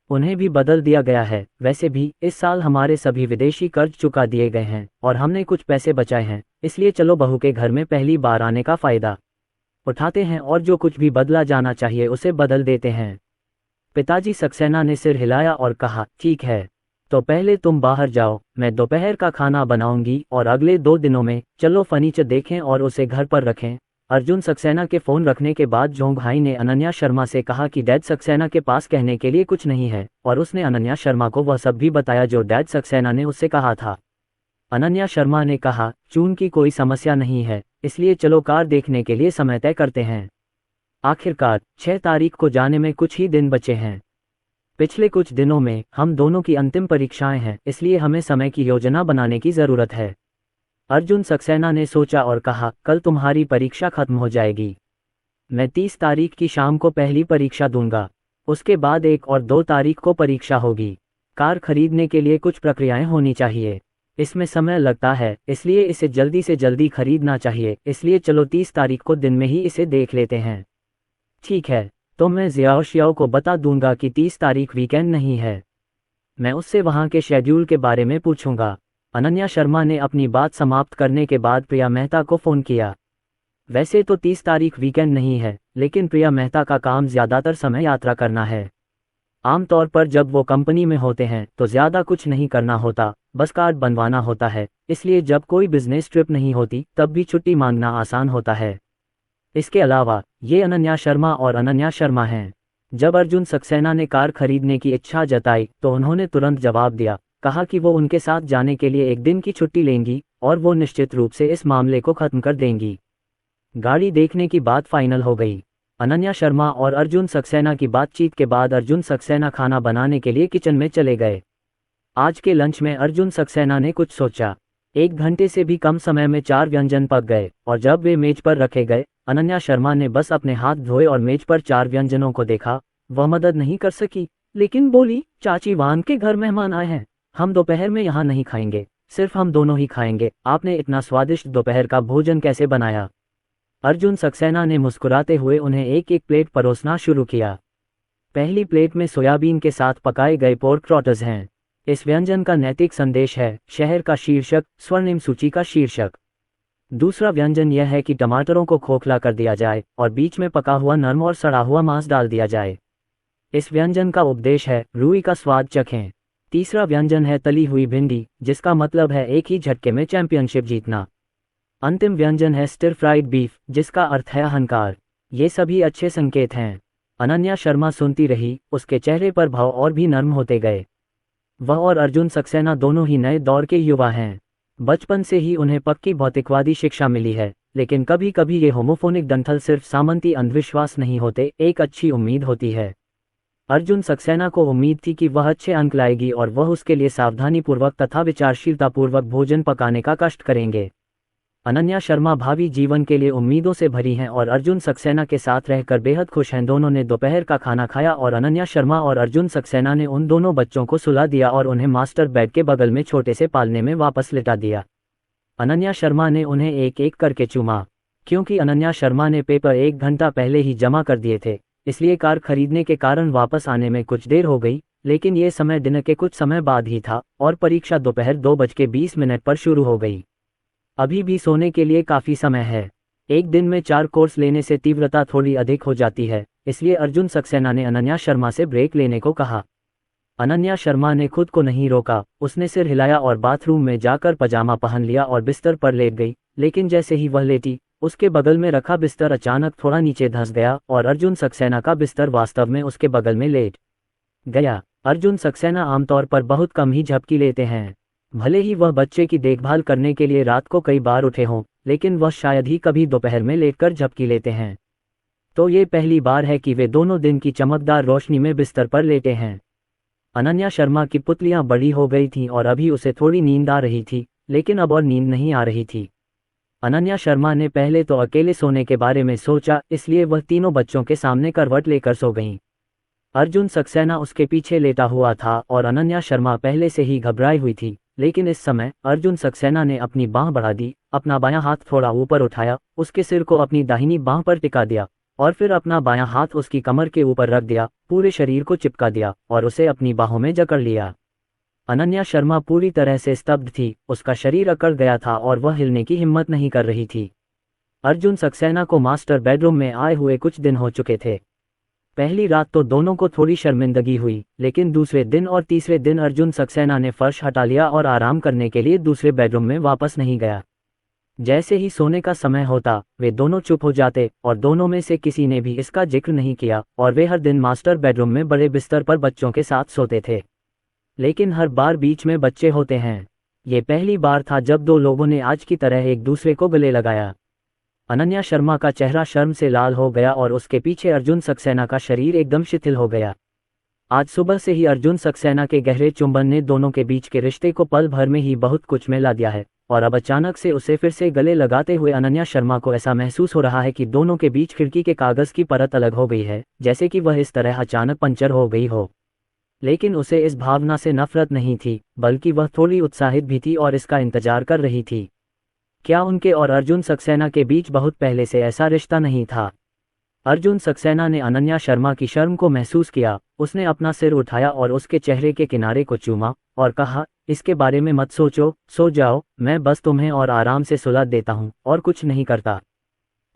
उन्हें भी बदल दिया गया है। वैसे भी इस साल हमारे सभी विदेशी कर्ज चुका दिए गए हैं और हमने कुछ पैसे बचाए हैं, इसलिए चलो बहू के घर में पहली बार आने का फायदा उठाते हैं और जो कुछ भी बदला जाना चाहिए उसे बदल देते हैं। पिताजी सक्सेना ने सिर हिलाया और कहा, ठीक है, तो पहले तुम बाहर जाओ, मैं दोपहर का खाना बनाऊंगी और अगले 2 दिनों में चलो फर्नीचर देखें और उसे घर पर रखें। अर्जुन सक्सेना के फ़ोन रखने के बाद जोंघाई ने अनन्या शर्मा से कहा कि डैड सक्सेना के पास कहने के लिए कुछ नहीं है, और उसने अनन्या शर्मा को वह सब भी बताया जो डैड सक्सेना ने उससे कहा था। अनन्या शर्मा ने कहा, चून की कोई समस्या नहीं है, इसलिए चलो कार देखने के लिए समय तय करते हैं। आखिरकार 6 तारीख को जाने में कुछ ही दिन बचे हैं। पिछले कुछ दिनों में हम दोनों की अंतिम परीक्षाएं हैं, इसलिए हमें समय की योजना बनाने की ज़रूरत है। अर्जुन सक्सेना ने सोचा और कहा, कल तुम्हारी परीक्षा खत्म हो जाएगी। मैं 30 तारीख की शाम को पहली परीक्षा दूंगा। उसके बाद 1 और 2 तारीख को परीक्षा होगी। कार खरीदने के लिए कुछ प्रक्रियाएं होनी चाहिए। इसमें समय लगता है, इसलिए इसे जल्दी से जल्दी खरीदना चाहिए। इसलिए चलो 30 तारीख को दिन में ही इसे देख लेते हैं। ठीक है, तो मैं ज़ियाओ शियाओ को बता दूंगा कि 30 तारीख वीकेंड नहीं है। मैं उससे वहाँ के शेड्यूल के बारे में पूछूंगा। अनन्या शर्मा ने अपनी बात समाप्त करने के बाद प्रिया मेहता को फ़ोन किया। वैसे तो 30 तारीख वीकेंड नहीं है, लेकिन प्रिया मेहता का काम ज़्यादातर समय यात्रा करना है। आमतौर पर जब वो कंपनी में होते हैं तो ज़्यादा कुछ नहीं करना होता, बस कार्ड बनवाना होता है। इसलिए जब कोई बिजनेस ट्रिप नहीं होती तब भी छुट्टी मांगना आसान होता है। इसके अलावा ये अनन्या शर्मा और अनन्या शर्मा हैं। जब अर्जुन सक्सेना ने कार खरीदने की इच्छा जताई तो उन्होंने तुरंत जवाब दिया, कहा कि वो उनके साथ जाने के लिए 1 दिन की छुट्टी लेंगी और वो निश्चित रूप से इस मामले को ख़त्म कर देंगी। गाड़ी देखने की बात फाइनल हो गई। अनन्या शर्मा और अर्जुन सक्सेना की बातचीत के बाद अर्जुन सक्सेना खाना बनाने के लिए किचन में चले गए। आज के लंच में अर्जुन सक्सेना ने कुछ सोचा। 1 घंटे से भी कम समय में 4 व्यंजन पक गए और जब वे मेज पर रखे गए, अनन्या शर्मा ने बस अपने हाथ धोए और मेज पर 4 व्यंजनों को देखा। वह मदद नहीं कर सकी, लेकिन बोली, चाची वान के घर मेहमान आए हैं। हम दोपहर में यहाँ नहीं खाएंगे, सिर्फ हम दोनों ही खाएंगे। आपने इतना स्वादिष्ट दोपहर का भोजन कैसे बनाया? अर्जुन सक्सेना ने मुस्कुराते हुए उन्हें एक एक प्लेट परोसना शुरू किया। पहली प्लेट में सोयाबीन के साथ पकाए गए पोर्क ट्रॉटर्स हैं। इस व्यंजन का नैतिक संदेश है, शहर का शीर्षक, स्वर्णिम सूची का शीर्षक। दूसरा व्यंजन यह है कि टमाटरों को खोखला कर दिया जाए और बीच में पका हुआ नरम और सड़ा हुआ मांस डाल दिया जाए। इस व्यंजन का उपदेश है, रूई का स्वाद चखें। तीसरा व्यंजन है तली हुई भिंडी, जिसका मतलब है एक ही झटके में चैंपियनशिप जीतना। अंतिम व्यंजन है स्टिर फ्राइड बीफ, जिसका अर्थ है अहंकार। ये सभी अच्छे संकेत हैं। अनन्या शर्मा सुनती रही, उसके चेहरे पर भाव और भी नर्म होते गए। वह और अर्जुन सक्सेना दोनों ही नए दौर के युवा हैं। बचपन से ही उन्हें पक्की भौतिकवादी शिक्षा मिली है, लेकिन कभी कभी ये होमोफोनिक डंठल सिर्फ सामंती अंधविश्वास नहीं होते, एक अच्छी उम्मीद होती है। अर्जुन सक्सेना को उम्मीद थी कि वह अच्छे अंक लाएगी और वह उसके लिए सावधानीपूर्वक तथा विचारशीलतापूर्वक भोजन पकाने का कष्ट करेंगे। अनन्या शर्मा भावी जीवन के लिए उम्मीदों से भरी हैं और अर्जुन सक्सेना के साथ रहकर बेहद खुश हैं। दोनों ने दोपहर का खाना खाया और अनन्या शर्मा और अर्जुन सक्सेना ने उन दोनों बच्चों को सुला दिया और उन्हें मास्टर बेड के बगल में छोटे से पालने में वापस लिटा दिया। अनन्या शर्मा ने उन्हें एक एक करके चूमा। क्योंकि अनन्या शर्मा ने पेपर 1 घंटा पहले ही जमा कर दिए थे, इसलिए कार खरीदने के कारण वापस आने में कुछ देर हो गई, लेकिन ये समय दिन के कुछ समय बाद ही था और परीक्षा दोपहर 2:20 पर शुरू हो गई। अभी भी सोने के लिए काफ़ी समय है। एक दिन में 4 कोर्स लेने से तीव्रता थोड़ी अधिक हो जाती है, इसलिए अर्जुन सक्सेना ने अनन्या शर्मा से ब्रेक लेने को कहा। अनन्या शर्मा ने खुद को नहीं रोका, उसने सिर हिलाया और बाथरूम में जाकर पजामा पहन लिया और बिस्तर पर लेट गई। लेकिन जैसे ही वह लेटी, उसके बगल में रखा बिस्तर अचानक थोड़ा नीचे धंस गया और अर्जुन सक्सेना का बिस्तर वास्तव में उसके बगल में लेट गया। अर्जुन सक्सेना आमतौर पर बहुत कम ही झपकी लेते हैं। भले ही वह बच्चे की देखभाल करने के लिए रात को कई बार उठे हों, लेकिन वह शायद ही कभी दोपहर में लेटकर झपकी लेते हैं। तो ये पहली बार है कि वे दोनों दिन की चमकदार रोशनी में बिस्तर पर लेटे हैं। अनन्या शर्मा की पुतलियां बड़ी हो गई थीं और अभी उसे थोड़ी नींद आ रही थी, लेकिन अब और नींद नहीं आ रही थी। अनन्या शर्मा ने पहले तो अकेले सोने के बारे में सोचा, इसलिए वह तीनों बच्चों के सामने करवट लेकर सो गईं। अर्जुन सक्सेना उसके पीछे लेटा हुआ था और अनन्या शर्मा पहले से ही घबराई हुई थी, लेकिन इस समय अर्जुन सक्सेना ने अपनी बांह बढ़ा दी, अपना बायां हाथ थोड़ा ऊपर उठाया, उसके सिर को अपनी दाहिनी बांह पर टिका दिया और फिर अपना बायां हाथ उसकी कमर के ऊपर रख दिया, पूरे शरीर को चिपका दिया और उसे अपनी बाहों में जकड़ लिया। अनन्या शर्मा पूरी तरह से स्तब्ध थी, उसका शरीर अकड़ गया था और वह हिलने की हिम्मत नहीं कर रही थी। अर्जुन सक्सेना को मास्टर बेडरूम में आए हुए कुछ दिन हो चुके थे। पहली रात तो दोनों को थोड़ी शर्मिंदगी हुई, लेकिन दूसरे दिन और तीसरे दिन अर्जुन सक्सेना ने फर्श हटा लिया और आराम करने के लिए दूसरे बेडरूम में वापस नहीं गया। जैसे ही सोने का समय होता, वे दोनों चुप हो जाते और दोनों में से किसी ने भी इसका जिक्र नहीं किया और वे हर दिन मास्टर बेडरूम में बड़े बिस्तर पर बच्चों के साथ सोते थे। लेकिन हर बार बीच में बच्चे होते हैं। ये पहली बार था जब 2 लोगों ने आज की तरह एक दूसरे को गले लगाया। अनन्या शर्मा का चेहरा शर्म से लाल हो गया और उसके पीछे अर्जुन सक्सेना का शरीर एकदम शिथिल हो गया। आज सुबह से ही अर्जुन सक्सेना के गहरे चुंबन ने दोनों के बीच के रिश्ते को पल भर में ही बहुत कुछ मिला दिया है, और अब अचानक से उसे फिर से गले लगाते हुए अनन्या शर्मा को ऐसा महसूस हो रहा है कि दोनों के बीच खिड़की के कागज की परत अलग हो गई है, जैसे कि वह इस तरह अचानक पंचर हो गई हो। लेकिन उसे इस भावना से नफरत नहीं थी, बल्कि वह थोड़ी उत्साहित भी थी और इसका इंतजार कर रही थी। क्या उनके और अर्जुन सक्सेना के बीच बहुत पहले से ऐसा रिश्ता नहीं था? अर्जुन सक्सेना ने अनन्या शर्मा की शर्म को महसूस किया। उसने अपना सिर उठाया और उसके चेहरे के किनारे को चूमा और कहा, इसके बारे में मत सोचो, सो जाओ, मैं बस तुम्हें और आराम से सुला देता हूँ और कुछ नहीं करता।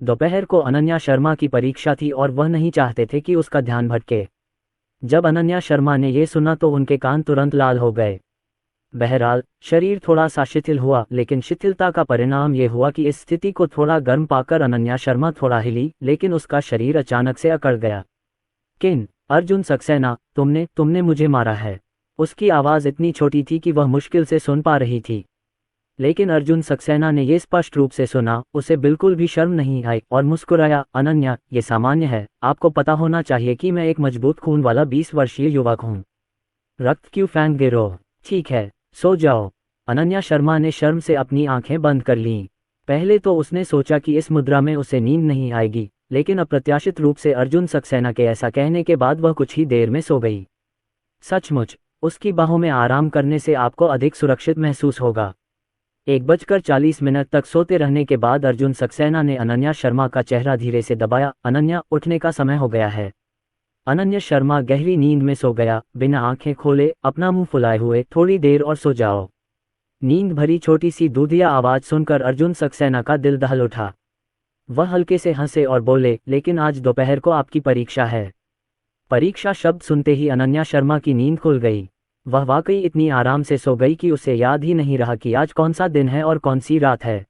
दोपहर को अनन्या शर्मा की परीक्षा थी और वह नहीं चाहते थे कि उसका ध्यान भटके। जब अनन्या शर्मा ने ये सुना तो उनके कान तुरंत लाल हो गए। बहरहाल शरीर थोड़ा सा शिथिल हुआ, लेकिन शिथिलता का परिणाम ये हुआ कि इस स्थिति को थोड़ा गर्म पाकर अनन्या शर्मा थोड़ा हिली, लेकिन उसका शरीर अचानक से अकड़ गया। किन अर्जुन सक्सेना, तुमने मुझे मारा है। उसकी आवाज़ इतनी छोटी थी कि वह मुश्किल से सुन पा रही थी, लेकिन अर्जुन सक्सेना ने यह स्पष्ट रूप से सुना। उसे बिल्कुल भी शर्म नहीं आई और मुस्कुराया, अनन्या, ये सामान्य है। आपको पता होना चाहिए कि मैं एक मजबूत खून वाला 20 वर्षीय युवक हूँ। रक्त क्यों फेंक गिरो? ठीक है, सो जाओ। अनन्या शर्मा ने शर्म से अपनी आंखें बंद कर लीं। पहले तो उसने सोचा कि इस मुद्रा में उसे नींद नहीं आएगी, लेकिन अप्रत्याशित रूप से अर्जुन सक्सेना के ऐसा कहने के बाद वह कुछ ही देर में सो गई। सचमुच, उसकी बाहों में आराम करने से आपको अधिक सुरक्षित महसूस होगा। 1:40 तक सोते रहने के बाद अर्जुन सक्सेना ने अनन्या शर्मा का चेहरा धीरे से दबाया। अनन्या, उठने का समय हो गया है। अनन्या शर्मा गहरी नींद में सो गया, बिना आंखें खोले, अपना मुंह फुलाए हुए। थोड़ी देर और सो जाओ। नींद भरी छोटी सी दूधिया आवाज सुनकर अर्जुन सक्सेना का दिल दहल उठा। वह हल्के से हंसे और बोले, लेकिन आज दोपहर को आपकी परीक्षा है। परीक्षा शब्द सुनते ही अनन्या शर्मा की नींद खुल गई। वह वाकई इतनी आराम से सो गई कि उसे याद ही नहीं रहा कि आज कौन सा दिन है और कौन सी रात है।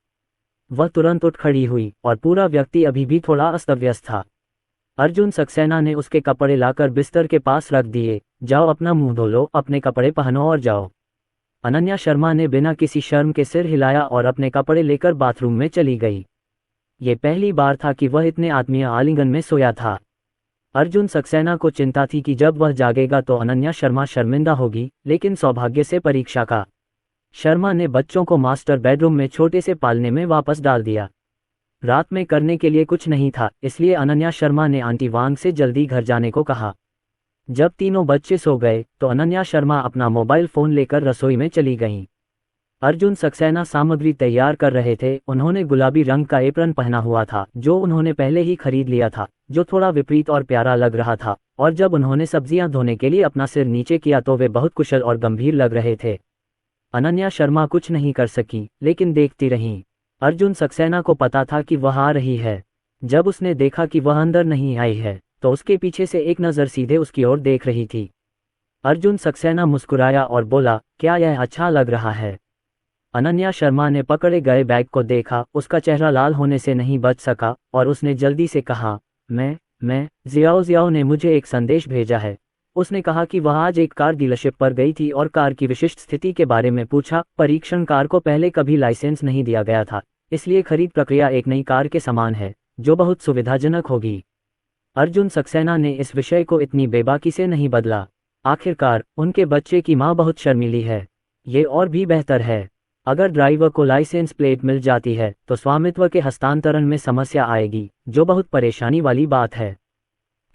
वह तुरंत उठ खड़ी हुई और पूरा व्यक्ति अभी भी थोड़ा अस्त व्यस्त था। अर्जुन सक्सेना ने उसके कपड़े लाकर बिस्तर के पास रख दिए। जाओ, अपना मुंह धो लो, अपने कपड़े पहनो और जाओ। अनन्या शर्मा ने बिना किसी शर्म के सिर हिलाया और अपने कपड़े लेकर बाथरूम में चली गई। ये पहली बार था कि वह इतने आत्मीय आलिंगन में सोया था। अर्जुन सक्सेना को चिंता थी कि जब वह जागेगा तो अनन्या शर्मा शर्मिंदा होगी, लेकिन सौभाग्य से परीक्षा का शर्मा ने बच्चों को मास्टर बेडरूम में छोटे से पालने में वापस डाल दिया। रात में करने के लिए कुछ नहीं था, इसलिए अनन्या शर्मा ने आंटी वांग से जल्दी घर जाने को कहा। जब तीनों बच्चे सो गए तो अनन्या शर्मा अपना मोबाइल फोन लेकर रसोई में चली गईं। अर्जुन सक्सेना सामग्री तैयार कर रहे थे। उन्होंने गुलाबी रंग का एप्रन पहना हुआ था, जो उन्होंने पहले ही खरीद लिया था, जो थोड़ा विपरीत और प्यारा लग रहा था, और जब उन्होंने सब्जियां धोने के लिए अपना सिर नीचे किया तो वे बहुत कुशल और गंभीर लग रहे थे। अनन्या शर्मा कुछ नहीं कर सकी, लेकिन देखती रहीं। अर्जुन सक्सेना को पता था कि वह आ रही है। जब उसने देखा कि वह अंदर नहीं आई है, तो उसके पीछे से एक नज़र सीधे उसकी ओर देख रही थी। अर्जुन सक्सेना मुस्कुराया और बोला, क्या यह अच्छा लग रहा है? अनन्या शर्मा ने पकड़े गए बैग को देखा। उसका चेहरा लाल होने से नहीं बच सका और उसने जल्दी से कहा, मैं जियाओ ने मुझे एक संदेश भेजा है। उसने कहा कि वह आज एक कार डीलरशिप पर गई थी और कार की विशिष्ट स्थिति के बारे में पूछा। परीक्षण कार को पहले कभी लाइसेंस नहीं दिया गया था, इसलिए खरीद प्रक्रिया एक नई कार के समान है, जो बहुत सुविधाजनक होगी। अर्जुन सक्सेना ने इस विषय को इतनी बेबाकी से नहीं बदला। आखिरकार उनके बच्चे की माँ बहुत शर्मीली है। ये और भी बेहतर है, अगर ड्राइवर को लाइसेंस प्लेट मिल जाती है तो स्वामित्व के हस्तांतरण में समस्या आएगी, जो बहुत परेशानी वाली बात है।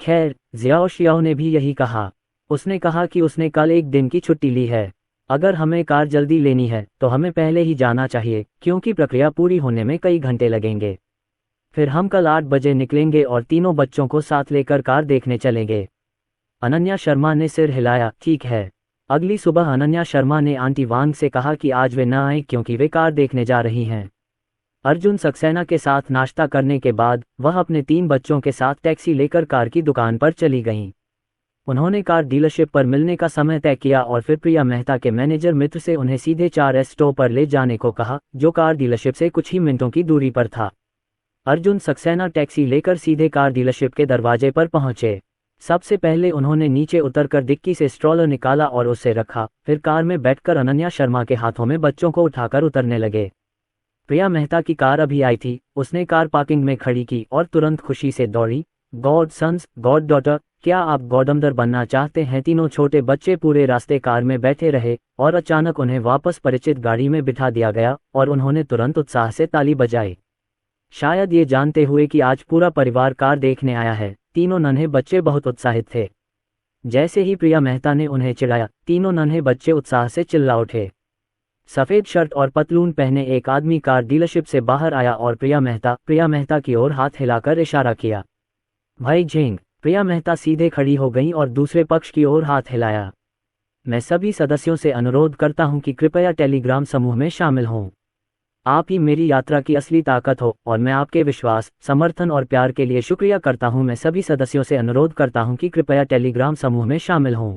खैर, जियाओ शियाओ ने भी यही कहा। उसने कहा कि उसने कल एक दिन की छुट्टी ली है। अगर हमें कार जल्दी लेनी है तो हमें पहले ही जाना चाहिए, क्योंकि प्रक्रिया पूरी होने में कई घंटे लगेंगे। फिर हम कल 8 बजे निकलेंगे और तीनों बच्चों को साथ लेकर कार देखने चलेंगे। अनन्या शर्मा ने सिर हिलाया, ठीक है। अगली सुबह अनन्या शर्मा ने आंटी वांग से कहा कि आज वे न आए क्योंकि वे कार देखने जा रही हैं। अर्जुन सक्सेना के साथ नाश्ता करने के बाद वह अपने 3 बच्चों के साथ टैक्सी लेकर कार की दुकान पर चली गईं। उन्होंने कार डीलरशिप पर मिलने का समय तय किया और फिर प्रिया मेहता के मैनेजर मित्र से उन्हें सीधे 4S स्टोर पर ले जाने को कहा, जो कार डीलरशिप से कुछ ही मिनटों की दूरी पर था। अर्जुन सक्सेना टैक्सी लेकर सीधे कार डीलरशिप के दरवाजे पर पहुंचे। सबसे पहले उन्होंने नीचे उतरकर डिक्की से स्ट्रॉलर निकाला और उसे रखा। फिर कार में बैठकर अनन्या शर्मा के हाथों में बच्चों को उठाकर उतरने लगे। प्रिया मेहता की कार अभी आई थी। उसने कार पार्किंग में खड़ी की और तुरंत खुशी से दौड़ी। गॉड सन्स, गॉड डॉटर, क्या आप गॉडमदर बनना चाहते हैं? तीनों छोटे बच्चे पूरे रास्ते कार में बैठे रहे और अचानक उन्हें वापस परिचित गाड़ी में बिठा दिया गया और उन्होंने तुरंत उत्साह से ताली बजाई, शायद ये जानते हुए कि आज पूरा परिवार कार देखने आया है। तीनों नन्हे बच्चे बहुत उत्साहित थे। जैसे ही प्रिया मेहता ने उन्हें चिढ़ाया, तीनों नन्हे बच्चे उत्साह से चिल्ला उठे। सफ़ेद शर्ट और पतलून पहने एक आदमी कार डीलरशिप से बाहर आया और प्रिया मेहता की ओर हाथ हिलाकर इशारा किया। भाई झेंग। प्रिया मेहता सीधे खड़ी हो गईं और दूसरे पक्ष की ओर हाथ हिलाया। मैं सभी सदस्यों से अनुरोध करता हूं कि कृपया टेलीग्राम समूह में शामिल हों। आप ही मेरी यात्रा की असली ताकत हो और मैं आपके विश्वास, समर्थन और प्यार के लिए शुक्रिया करता हूं। मैं सभी सदस्यों से अनुरोध करता हूं कि कृपया टेलीग्राम समूह में शामिल हों।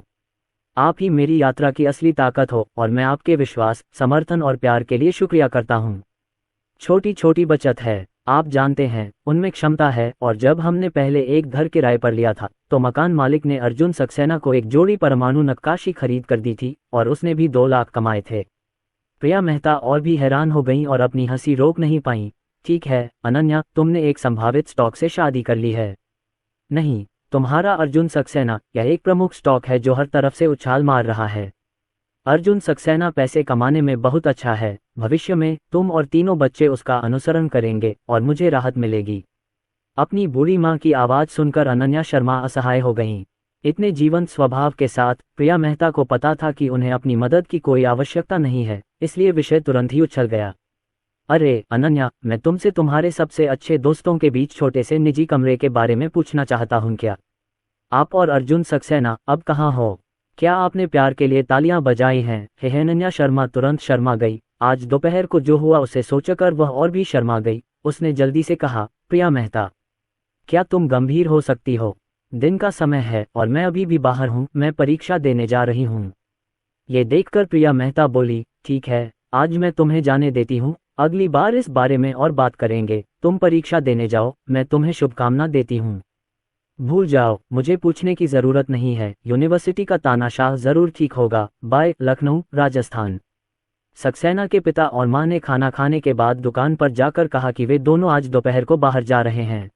आप ही मेरी यात्रा की असली ताकत हो और मैं आपके विश्वास, समर्थन और प्यार के लिए शुक्रिया करता हूं। छोटी छोटी बचत है, आप जानते हैं, उनमें क्षमता है। और जब हमने पहले एक घर किराए पर लिया था तो मकान मालिक ने अर्जुन सक्सेना को एक जोड़ी परमाणु नक्काशी खरीद कर दी थी और उसने भी 2 लाख कमाए थे। प्रिया मेहता और भी हैरान हो गईं और अपनी हंसी रोक नहीं पाईं। ठीक है अनन्या, तुमने एक संभावित स्टॉक से शादी कर ली है। नहीं, तुम्हारा अर्जुन सक्सेना यह एक प्रमुख स्टॉक है जो हर तरफ से उछाल मार रहा है। अर्जुन सक्सेना पैसे कमाने में बहुत अच्छा है। भविष्य में तुम और तीनों बच्चे उसका अनुसरण करेंगे और मुझे राहत मिलेगी। अपनी बूढ़ी माँ की आवाज़ सुनकर अनन्या शर्मा असहाय हो गईं। इतने जीवंत स्वभाव के साथ प्रिया मेहता को पता था कि उन्हें अपनी मदद की कोई आवश्यकता नहीं है, इसलिए विषय तुरंत ही उछल गया। अरे अनन्या, मैं तुमसे तुम्हारे सबसे अच्छे दोस्तों के बीच छोटे से निजी कमरे के बारे में पूछना चाहता हूँ। क्या आप और अर्जुन सक्सेना अब कहाँ हो? क्या आपने प्यार के लिए तालियां बजाई हैं? अनन्या शर्मा तुरंत शर्मा गई। आज दोपहर को जो हुआ उसे सोचकर वह और भी शर्मा गई। उसने जल्दी से कहा, प्रिया मेहता, क्या तुम गंभीर हो सकती हो? दिन का समय है और मैं अभी भी बाहर हूँ, मैं परीक्षा देने जा रही हूँ। ये देखकर प्रिया मेहता बोली, ठीक है, आज मैं तुम्हें जाने देती हूँ, अगली बार इस बारे में और बात करेंगे। तुम परीक्षा देने जाओ, मैं तुम्हें शुभकामना देती हूँ। भूल जाओ, मुझे पूछने की जरूरत नहीं है। यूनिवर्सिटी का तानाशाह जरूर ठीक होगा। बाय। लखनऊ, राजस्थान। सक्सेना के पिता और मां ने खाना खाने के बाद दुकान पर जाकर कहा कि वे दोनों आज दोपहर को बाहर जा रहे हैं।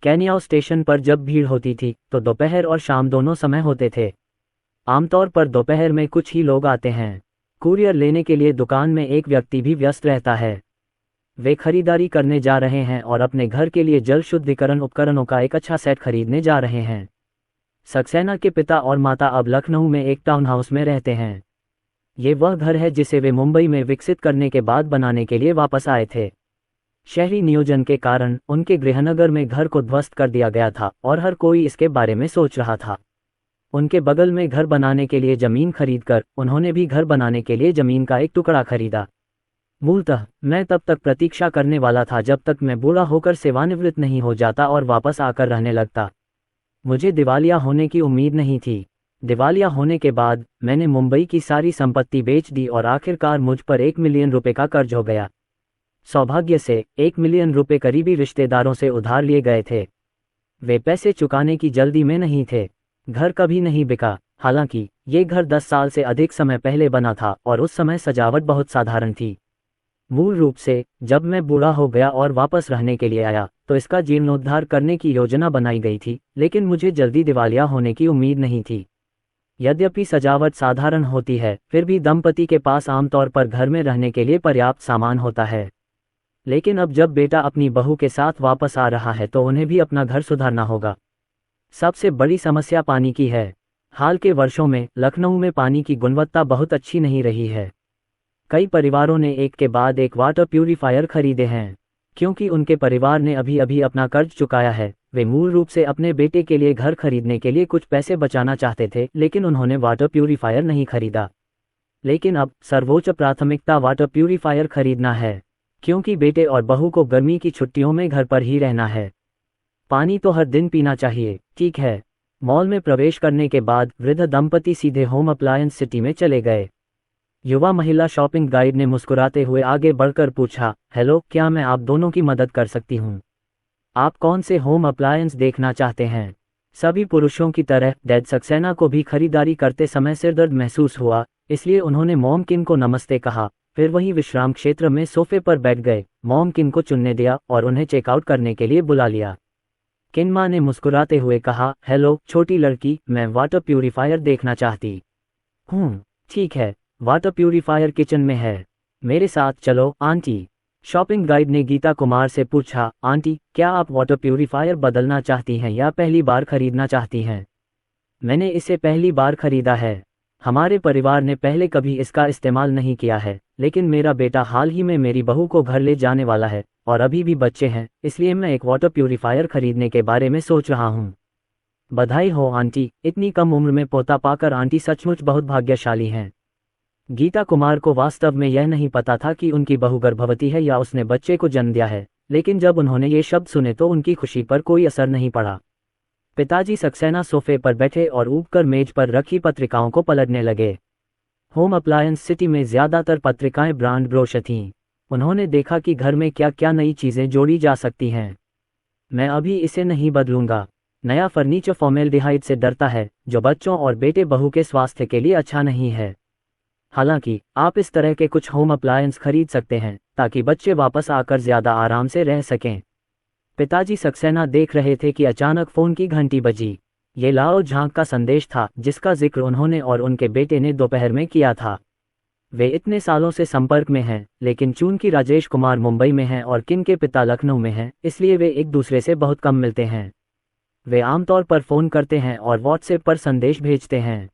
कैनियाओ स्टेशन पर जब भीड़ होती थी तो दोपहर और शाम दोनों समय होते थे। आमतौर पर दोपहर में कुछ ही लोग आते हैं। कुरियर लेने के लिए दुकान में एक व्यक्ति भी व्यस्त रहता है। वे खरीदारी करने जा रहे हैं और अपने घर के लिए जल शुद्धिकरण उपकरणों का एक अच्छा सेट खरीदने जा रहे हैं। सक्सेना के पिता और माता अब लखनऊ में एक टाउन हाउस में रहते हैं। ये वह घर है जिसे वे मुंबई में विकसित करने के बाद बनाने के लिए वापस आए थे। शहरी नियोजन के कारण उनके गृहनगर में घर को ध्वस्त कर दिया गया था और हर कोई इसके बारे में सोच रहा था। उनके बगल में घर बनाने के लिए जमीन खरीदकर उन्होंने भी घर बनाने के लिए जमीन का एक टुकड़ा खरीदा। मूलतः मैं तब तक प्रतीक्षा करने वाला था जब तक मैं बूढ़ा होकर सेवानिवृत्त नहीं हो जाता और वापस आकर रहने लगता। मुझे दिवालिया होने की उम्मीद नहीं थी। दिवालिया होने के बाद मैंने मुंबई की सारी संपत्ति बेच दी और आखिरकार मुझ पर 1 मिलियन रुपए का कर्ज हो गया। सौभाग्य से 1 मिलियन रुपए करीबी रिश्तेदारों से उधार लिए गए थे। वे पैसे चुकाने की जल्दी में नहीं थे। घर कभी नहीं बिका। हालांकि ये घर 10 साल से अधिक समय पहले बना था और उस समय सजावट बहुत साधारण थी। मूल रूप से जब मैं बूढ़ा हो गया और वापस रहने के लिए आया तो इसका जीर्णोद्धार करने की योजना बनाई गई थी, लेकिन मुझे जल्दी दिवालिया होने की उम्मीद नहीं थी। यद्यपि सजावट साधारण होती है, फिर भी दंपति के पास आमतौर पर घर में रहने के लिए पर्याप्त सामान होता है। लेकिन अब जब बेटा अपनी बहू के साथ वापस आ रहा है तो उन्हें भी अपना घर सुधारना होगा। सबसे बड़ी समस्या पानी की है। हाल के वर्षों में लखनऊ में पानी की गुणवत्ता बहुत अच्छी नहीं रही है। कई परिवारों ने एक के बाद एक वाटर प्यूरीफायर खरीदे हैं। क्योंकि उनके परिवार ने अभी अभी अपना कर्ज चुकाया है, वे मूल रूप से अपने बेटे के लिए घर खरीदने के लिए कुछ पैसे बचाना चाहते थे, लेकिन उन्होंने वाटर प्यूरीफायर नहीं खरीदा। लेकिन अब सर्वोच्च प्राथमिकता वाटर प्यूरीफायर खरीदना है, क्योंकि बेटे और बहू को गर्मी की छुट्टियों में घर पर ही रहना है। पानी तो हर दिन पीना चाहिए, ठीक है। मॉल में प्रवेश करने के बाद वृद्ध दंपति सीधे होम अप्लायंस सिटी में चले गए। युवा महिला शॉपिंग गाइड ने मुस्कुराते हुए आगे बढ़कर पूछा, हेलो, क्या मैं आप दोनों की मदद कर सकती हूँ? आप कौन से होम अप्लायंस देखना चाहते हैं? सभी पुरुषों की तरह डैड सक्सेना को भी खरीदारी करते समय सिरदर्द महसूस हुआ, इसलिए उन्होंने मॉम किन को नमस्ते कहा, फिर वही विश्राम क्षेत्र में सोफे पर बैठ गए। मॉम किन को चुनने दिया और उन्हें चेकआउट करने के लिए बुला लिया। किन्मा ने मुस्कुराते हुए कहा, हेलो छोटी लड़की, मैं वाटर प्यूरीफायर देखना चाहती हूँ। ठीक है, वाटर प्यूरीफायर किचन में है, मेरे साथ चलो आंटी। शॉपिंग गाइड ने गीता कुमार से पूछा, आंटी क्या आप वाटर प्यूरीफायर बदलना चाहती हैं या पहली बार खरीदना चाहती हैं? मैंने इसे पहली बार खरीदा है। हमारे परिवार ने पहले कभी इसका इस्तेमाल नहीं किया है, लेकिन मेरा बेटा हाल ही में मेरी बहू को घर ले जाने वाला है और अभी भी बच्चे हैं, इसलिए मैं एक वाटर प्यूरीफायर खरीदने के बारे में सोच रहा हूँ। बधाई हो आंटी, इतनी कम उम्र में पोता पाकर आंटी सचमुच बहुत भाग्यशाली हैं। गीता कुमार को वास्तव में यह नहीं पता था कि उनकी बहू गर्भवती है या उसने बच्चे को जन्म दिया है, लेकिन जब उन्होंने ये शब्द सुने तो उनकी खुशी पर कोई असर नहीं पड़ा। पिताजी सक्सेना सोफे पर बैठे और ऊबकर मेज पर रखी पत्रिकाओं को पलटने लगे। होम अप्लायंस सिटी में ज्यादातर पत्रिकाएं ब्रांड ब्रोशर थीं। उन्होंने देखा कि घर में क्या क्या नई चीजें जोड़ी जा सकती हैं। मैं अभी इसे नहीं बदलूंगा। नया फर्नीचर फॉर्मेल्डिहाइड से डरता है, जो बच्चों और बेटे बहू के स्वास्थ्य के लिए अच्छा नहीं है। हालांकि आप इस तरह के कुछ होम अप्लायंस खरीद सकते हैं ताकि बच्चे वापस आकर ज्यादा आराम से रह सकें। पिताजी सक्सेना देख रहे थे कि अचानक फोन की घंटी बजी। ये लाओ झांग का संदेश था जिसका जिक्र उन्होंने और उनके बेटे ने दोपहर में किया था। वे इतने सालों से संपर्क में हैं, लेकिन चूंकि राजेश कुमार मुंबई में हैं और किन के पिता लखनऊ में हैं, इसलिए वे एक दूसरे से बहुत कम मिलते हैं। वे आमतौर पर फोन करते हैं और व्हाट्सएप पर संदेश भेजते हैं।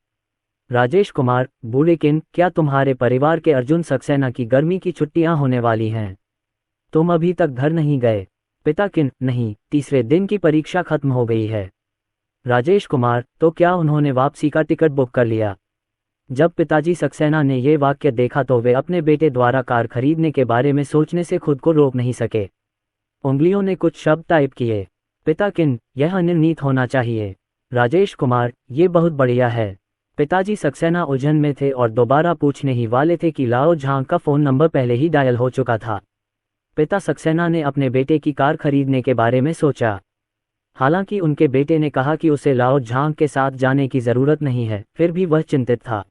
राजेश कुमार, बूढ़े किन, क्या तुम्हारे परिवार के अर्जुन सक्सेना की गर्मी की छुट्टियां होने वाली हैं? तुम अभी तक घर नहीं गए? पिता किन, नहीं, तीसरे दिन की परीक्षा खत्म हो गई है। राजेश कुमार, तो क्या उन्होंने वापसी का टिकट बुक कर लिया? जब पिताजी सक्सेना ने ये वाक्य देखा तो वे अपने बेटे द्वारा कार खरीदने के बारे में सोचने से खुद को रोक नहीं सके। उंगलियों ने कुछ शब्द टाइप किए। पिता किन, यह अनिर्णीत होना चाहिए। राजेश कुमार, ये बहुत बढ़िया है। पिताजी सक्सेना उलझन में थे और दोबारा पूछने ही वाले थे कि लाओ झांग का फोन नंबर पहले ही डायल हो चुका था। पिता सक्सेना ने अपने बेटे की कार खरीदने के बारे में सोचा। हालांकि उनके बेटे ने कहा कि उसे लाओ झांग के साथ जाने की जरूरत नहीं है, फिर भी वह चिंतित था।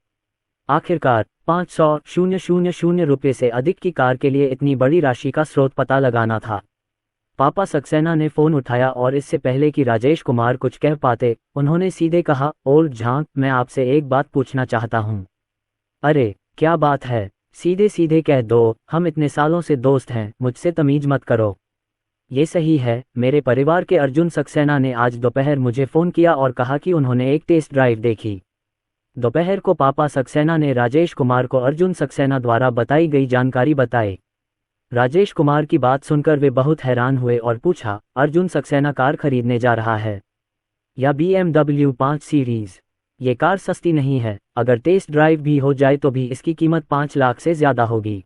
आखिरकार 500,000 रुपये से अधिक की कार के लिए इतनी बड़ी राशि का स्रोत पता लगाना था। पापा सक्सेना ने फोन उठाया और इससे पहले कि राजेश कुमार कुछ कह पाते, उन्होंने सीधे कहा, ओल्ड झांग, मैं आपसे एक बात पूछना चाहता हूँ। अरे क्या बात है? सीधे सीधे कह दो, हम इतने सालों से दोस्त हैं, मुझसे तमीज मत करो। ये सही है, मेरे परिवार के अर्जुन सक्सेना ने आज दोपहर मुझे फ़ोन किया और कहा कि उन्होंने एक टेस्ट ड्राइव देखी। दोपहर को पापा सक्सेना ने राजेश कुमार को अर्जुन सक्सेना द्वारा बताई गई जानकारी बताई। राजेश कुमार की बात सुनकर वे बहुत हैरान हुए और पूछा, अर्जुन सक्सेना कार खरीदने जा रहा है? या BMW 5 सीरीज? ये कार सस्ती नहीं है, अगर टेस्ट ड्राइव भी हो जाए तो भी इसकी कीमत 5 लाख से ज़्यादा होगी।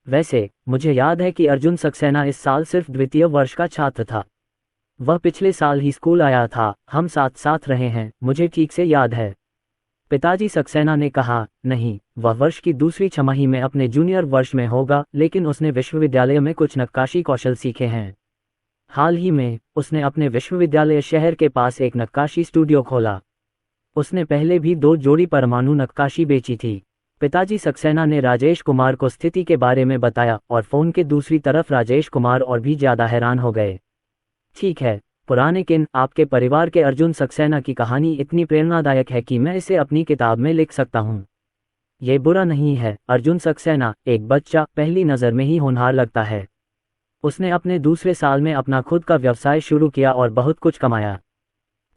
वैसे मुझे याद है कि अर्जुन सक्सेना इस साल सिर्फ द्वितीय वर्ष का छात्र था। वह पिछले साल ही स्कूल आया था, हम साथ साथ रहे हैं, मुझे ठीक से याद है। पिताजी सक्सेना ने कहा, नहीं, वह वर्ष की दूसरी छमाही में अपने जूनियर वर्ष में होगा, लेकिन उसने विश्वविद्यालय में कुछ नक्काशी कौशल सीखे हैं। हाल ही में उसने अपने विश्वविद्यालय शहर के पास एक नक्काशी स्टूडियो खोला। उसने पहले भी 2 जोड़ी परमाणु नक्काशी बेची थी। पिताजी सक्सेना ने राजेश कुमार को स्थिति के बारे में बताया और फोन के दूसरी तरफ राजेश कुमार और भी ज्यादा हैरान हो गए। ठीक है पुराने किन, आपके परिवार के अर्जुन सक्सेना की कहानी इतनी प्रेरणादायक है कि मैं इसे अपनी किताब में लिख सकता हूँ। ये बुरा नहीं है। अर्जुन सक्सेना, एक बच्चा, पहली नज़र में ही होनहार लगता है। उसने अपने दूसरे साल में अपना खुद का व्यवसाय शुरू किया और बहुत कुछ कमाया।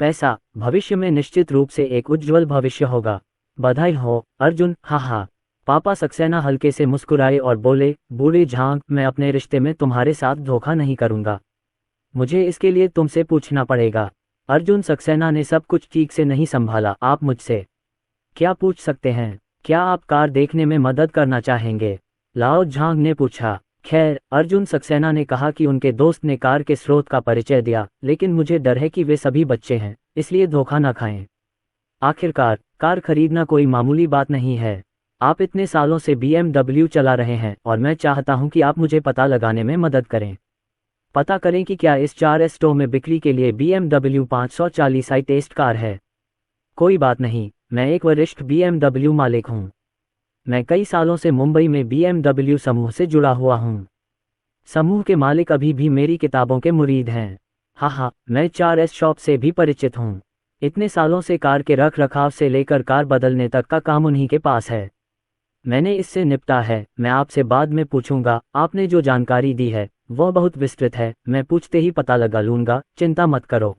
पैसा भविष्य में निश्चित रूप से एक उज्ज्वल भविष्य होगा। बधाई हो अर्जुन। हाँ। पापा सक्सेना हल्के से मुस्कुराए और बोले, बूढ़े झांग, मैं अपने रिश्ते में तुम्हारे साथ धोखा नहीं करूंगा। मुझे इसके लिए तुमसे पूछना पड़ेगा। अर्जुन सक्सेना ने सब कुछ ठीक से नहीं संभाला। आप मुझसे क्या पूछ सकते हैं? क्या आप कार देखने में मदद करना चाहेंगे? लाओ झांग ने पूछा। खैर, अर्जुन सक्सेना ने कहा कि उनके दोस्त ने कार के स्रोत का परिचय दिया, लेकिन मुझे डर है कि वे सभी बच्चे हैं, इसलिए धोखा न खाएं। आखिरकार कार खरीदना कोई मामूली बात नहीं है। आप इतने सालों से BMW चला रहे हैं और मैं चाहता हूं कि आप मुझे पता लगाने में मदद करें। पता करें कि क्या इस 4S स्टोर में बिक्री के लिए BMW 540i टेस्ट कार है। कोई बात नहीं, मैं एक वरिष्ठ BMW मालिक हूं। मैं कई सालों से मुंबई में BMW समूह से जुड़ा हुआ हूं। समूह के मालिक अभी भी मेरी किताबों के मुरीद हैं। हाँ, मैं 4S शॉप से भी परिचित हूँ। इतने सालों से कार के रख रखाव से लेकर कार बदलने तक का काम उन्हीं के पास है। मैंने इससे निपटा है, मैं आपसे बाद में पूछूंगा। आपने जो जानकारी दी है वह बहुत विस्तृत है, मैं पूछते ही पता लगा लूंगा, चिंता मत करो।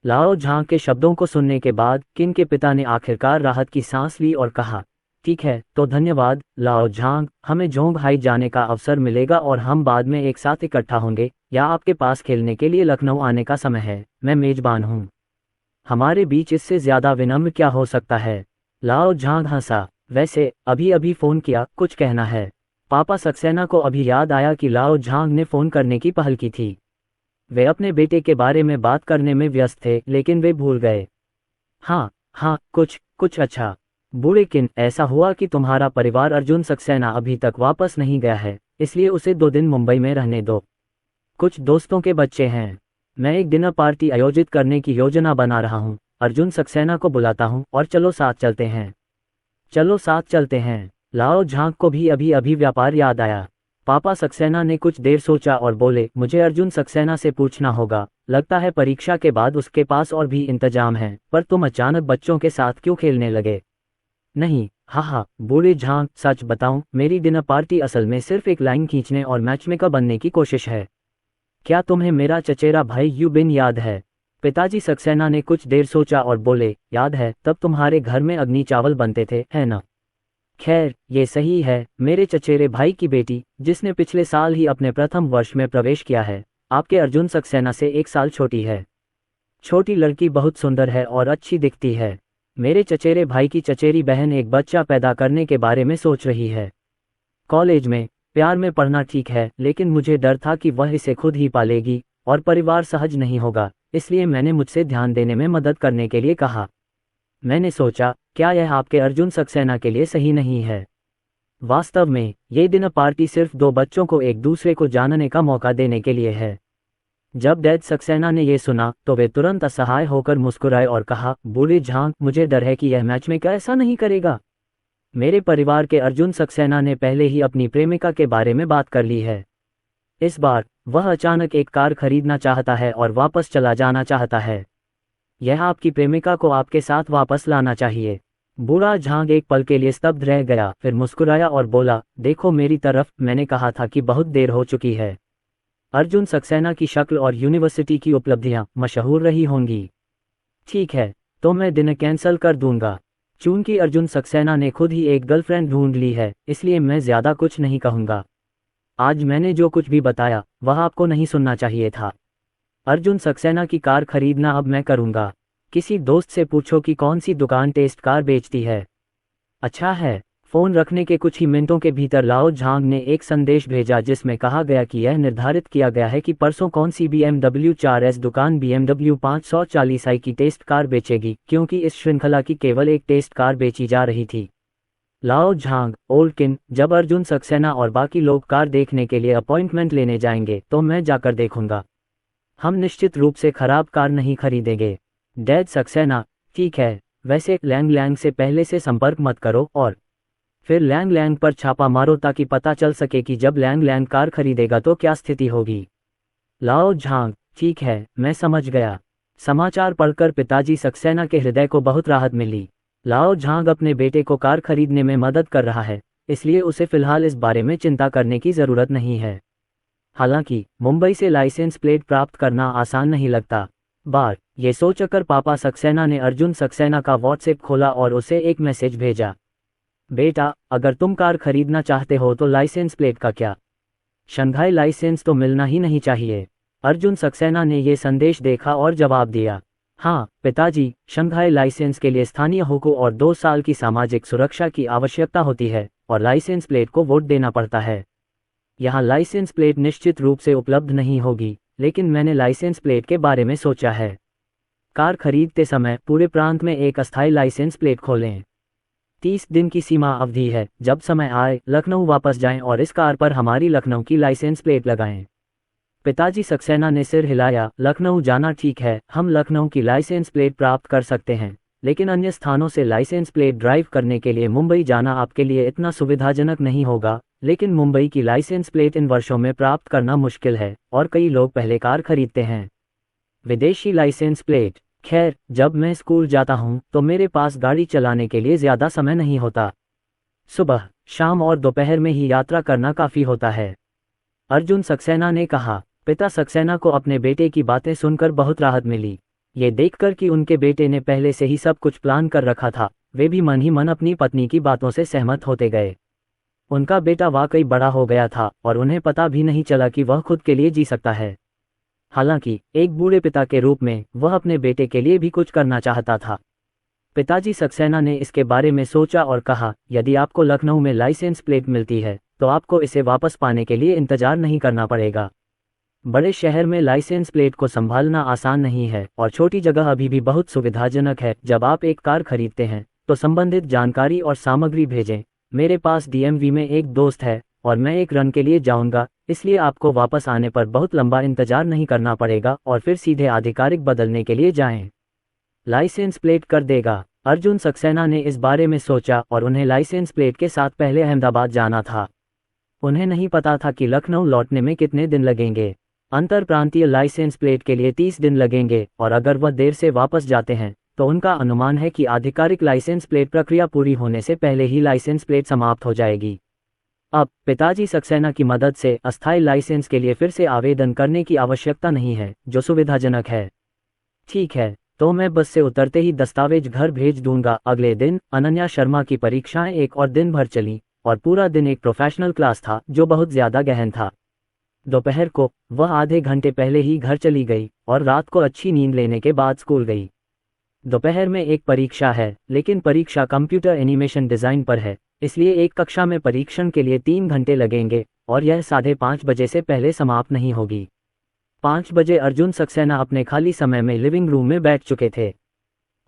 लाओ झांग के शब्दों को सुनने के बाद किन के पिता ने आखिरकार राहत की सांस ली और कहा, ठीक है तो धन्यवाद लाओ झांग, हमें जोंगहाई जाने का अवसर मिलेगा और हम बाद में एक साथ इकट्ठा होंगे, या आपके पास खेलने के लिए लखनऊ आने का समय है। मैं मेजबान हूँ, हमारे बीच इससे ज्यादा विनम्र क्या हो सकता है। लाओ झांग हंसा। वैसे अभी अभी फोन किया, कुछ कहना है? पापा सक्सेना को अभी याद आया कि लाओ झांग ने फोन करने की पहल की थी। वे अपने बेटे के बारे में बात करने में व्यस्त थे, लेकिन वे भूल गए। हाँ, कुछ अच्छा। बूढ़े किन, ऐसा हुआ कि तुम्हारा परिवार अर्जुन सक्सेना अभी तक वापस नहीं गया है, इसलिए उसे 2 दिन मुंबई में रहने दो। कुछ दोस्तों के बच्चे हैं, मैं एक डिनर पार्टी आयोजित करने की योजना बना रहा हूँ। अर्जुन सक्सेना को बुलाता हूँ और चलो साथ चलते हैं। लाओ झांग को भी अभी अभी व्यापार याद आया। पापा सक्सेना ने कुछ देर सोचा और बोले, मुझे अर्जुन सक्सेना से पूछना होगा, लगता है परीक्षा के बाद उसके पास और भी इंतजाम है, पर तुम अचानक बच्चों के साथ क्यों खेलने लगे? नहीं, हाँ, बूढ़े झांग, सच बताऊं, मेरी डिनर पार्टी असल में सिर्फ एक लाइन खींचने और मैचमेकर बनने की कोशिश है। क्या तुम्हें मेरा चचेरा भाई यूबिन याद है? पिताजी सक्सेना ने कुछ देर सोचा और बोले, याद है, तब तुम्हारे घर में अग्नि चावल बनते थे, है ना? खैर, ये सही है, मेरे चचेरे भाई की बेटी, जिसने पिछले साल ही अपने प्रथम वर्ष में प्रवेश किया है, आपके अर्जुन सक्सेना से 1 साल छोटी है। छोटी लड़की बहुत सुंदर है और अच्छी दिखती है। मेरे चचेरे भाई की चचेरी बहन एक बच्चा पैदा करने के बारे में सोच रही है। कॉलेज में प्यार में पढ़ना ठीक है, लेकिन मुझे डर था कि वह इसे खुद ही पालेगी और परिवार सहज नहीं होगा, इसलिए मैंने मुझसे ध्यान देने में मदद करने के लिए कहा। मैंने सोचा, क्या यह आपके अर्जुन सक्सेना के लिए सही नहीं है? वास्तव में ये डिनर पार्टी सिर्फ 2 बच्चों को एक दूसरे को जानने का मौका देने के लिए है। जब डैड सक्सेना ने यह सुना तो वे तुरंत असहाय होकर मुस्कुराए और कहा, बूढ़े झांग, मुझे डर है कि यह मैच में ऐसा नहीं करेगा। मेरे परिवार के अर्जुन सक्सेना ने पहले ही अपनी प्रेमिका के बारे में बात कर ली है। इस बार वह अचानक एक कार खरीदना चाहता है और वापस चला जाना चाहता है। यह आपकी प्रेमिका को आपके साथ वापस लाना चाहिए। बूढ़ा झांग एक पल के लिए स्तब्ध रह गया, फिर मुस्कुराया और बोला, देखो मेरी तरफ, मैंने कहा था कि बहुत देर हो चुकी है। अर्जुन सक्सेना की शक्ल और यूनिवर्सिटी की उपलब्धियां मशहूर रही होंगी। ठीक है, तो मैं डिनर कैंसिल कर दूंगा। चूंकि अर्जुन सक्सेना ने खुद ही एक गर्लफ्रेंड ढूंढ ली है, इसलिए मैं ज्यादा कुछ नहीं कहूंगा। आज मैंने जो कुछ भी बताया वह आपको नहीं सुनना चाहिए था। अर्जुन सक्सेना की कार खरीदना अब मैं करूंगा। किसी दोस्त से पूछो कि कौन सी दुकान टेस्ट कार बेचती है। अच्छा है। फोन रखने के कुछ ही मिनटों के भीतर लाओ झांग ने एक संदेश भेजा जिसमें कहा गया कि यह निर्धारित किया गया है कि परसों कौन सी BMW 4S दुकान BMW 540i की टेस्ट कार बेचेगी, क्योंकि इस श्रृंखला की केवल एक टेस्ट कार बेची जा रही थी। लाओ झांग, ओल्डकिन, जब अर्जुन सक्सेना और बाकी लोग कार देखने के लिए अपॉइंटमेंट लेने जाएंगे तो मैं जाकर देखूंगा। हम निश्चित रूप से खराब कार नहीं खरीदेंगे। डैड सक्सेना, ठीक है, वैसे लैंग लैंग से पहले से संपर्क मत करो और फिर लैंग लैंग पर छापा मारो ताकि पता चल सके कि जब लैंग लैंग कार खरीदेगा तो क्या स्थिति होगी। लाओ झांग, ठीक है, मैं समझ गया। समाचार पढ़कर पिताजी सक्सेना के हृदय को बहुत राहत मिली। लाओ झांग अपने बेटे को कार खरीदने में मदद कर रहा है, इसलिए उसे फिलहाल इस बारे में चिंता करने की जरूरत नहीं है। हालांकि मुंबई से लाइसेंस प्लेट प्राप्त करना आसान नहीं लगता। ये सोचकर पापा सक्सेना ने अर्जुन सक्सेना का व्हाट्सएप खोला और उसे एक मैसेज भेजा, बेटा, अगर तुम कार खरीदना चाहते हो तो लाइसेंस प्लेट का क्या? शंघाई लाइसेंस तो मिलना ही नहीं चाहिए। अर्जुन सक्सेना ने यह संदेश देखा और जवाब दिया, हाँ पिताजी, शंघाई लाइसेंस के लिए स्थानीय हुकूक और 2 साल की सामाजिक सुरक्षा की आवश्यकता होती है और लाइसेंस प्लेट को वोट देना पड़ता है। यहाँ लाइसेंस प्लेट निश्चित रूप से उपलब्ध नहीं होगी, लेकिन मैंने लाइसेंस प्लेट के बारे में सोचा है। कार खरीदते समय पूरे प्रांत में एक अस्थायी लाइसेंस प्लेट खोलें। 30 दिन की सीमा अवधि है, जब समय आए लखनऊ वापस जाएं और इस कार पर हमारी लखनऊ की लाइसेंस प्लेट लगाएं। पिताजी सक्सेना ने सिर हिलाया, लखनऊ जाना ठीक है, हम लखनऊ की लाइसेंस प्लेट प्राप्त कर सकते हैं, लेकिन अन्य स्थानों से लाइसेंस प्लेट ड्राइव करने के लिए मुंबई जाना आपके लिए इतना सुविधाजनक नहीं होगा। लेकिन मुंबई की लाइसेंस प्लेट इन वर्षों में प्राप्त करना मुश्किल है और कई लोग पहले कार खरीदते हैं। विदेशी लाइसेंस प्लेट। खैर, जब मैं स्कूल जाता हूँ तो मेरे पास गाड़ी चलाने के लिए ज़्यादा समय नहीं होता। सुबह, शाम और दोपहर में ही यात्रा करना काफ़ी होता है, अर्जुन सक्सेना ने कहा। पिता सक्सेना को अपने बेटे की बातें सुनकर बहुत राहत मिली। ये देखकर कि उनके बेटे ने पहले से ही सब कुछ प्लान कर रखा था, वे भी मन ही मन अपनी पत्नी की बातों से सहमत होते गए। उनका बेटा वाकई बड़ा हो गया था और उन्हें पता भी नहीं चला कि वह खुद के लिए जी सकता है। हालांकि एक बूढ़े पिता के रूप में वह अपने बेटे के लिए भी कुछ करना चाहता था। पिताजी सक्सेना ने इसके बारे में सोचा और कहा, यदि आपको लखनऊ में लाइसेंस प्लेट मिलती है तो आपको इसे वापस पाने के लिए इंतजार नहीं करना पड़ेगा। बड़े शहर में लाइसेंस प्लेट को संभालना आसान नहीं है और छोटी जगह अभी भी बहुत सुविधाजनक है। जब आप एक कार खरीदते हैं तो संबंधित जानकारी और सामग्री भेजें। मेरे पास डीएमवी में एक दोस्त है और मैं एक रन के लिए जाऊंगा, इसलिए आपको वापस आने पर बहुत लंबा इंतजार नहीं करना पड़ेगा और फिर सीधे आधिकारिक बदलने के लिए जाएं। लाइसेंस प्लेट कर देगा। अर्जुन सक्सेना ने इस बारे में सोचा और उन्हें लाइसेंस प्लेट के साथ पहले अहमदाबाद जाना था। उन्हें नहीं पता था कि लखनऊ लौटने में कितने दिन लगेंगे। अंतर प्रांतीय लाइसेंस प्लेट के लिए 30 दिन लगेंगे और अगर वह देर से वापस जाते हैं तो उनका अनुमान है कि आधिकारिक लाइसेंस प्लेट प्रक्रिया पूरी होने से पहले ही लाइसेंस प्लेट समाप्त हो जाएगी। अब पिताजी सक्सेना की मदद से अस्थायी लाइसेंस के लिए फिर से आवेदन करने की आवश्यकता नहीं है, जो सुविधाजनक है। ठीक है, तो मैं बस से उतरते ही दस्तावेज घर भेज दूंगा। अगले दिन अनन्या शर्मा की परीक्षाएं एक और दिन भर चली और पूरा दिन एक प्रोफेशनल क्लास था जो बहुत ज्यादा गहन था। दोपहर को वह आधे घंटे पहले ही घर चली गई और रात को अच्छी नींद लेने के बाद स्कूल गई। दोपहर में एक परीक्षा है, लेकिन परीक्षा कंप्यूटर एनिमेशन डिज़ाइन पर है, इसलिए एक कक्षा में परीक्षण के लिए 3 घंटे लगेंगे और यह 5:30 बजे से पहले समाप्त नहीं होगी। 5 बजे अर्जुन सक्सेना अपने खाली समय में लिविंग रूम में बैठ चुके थे।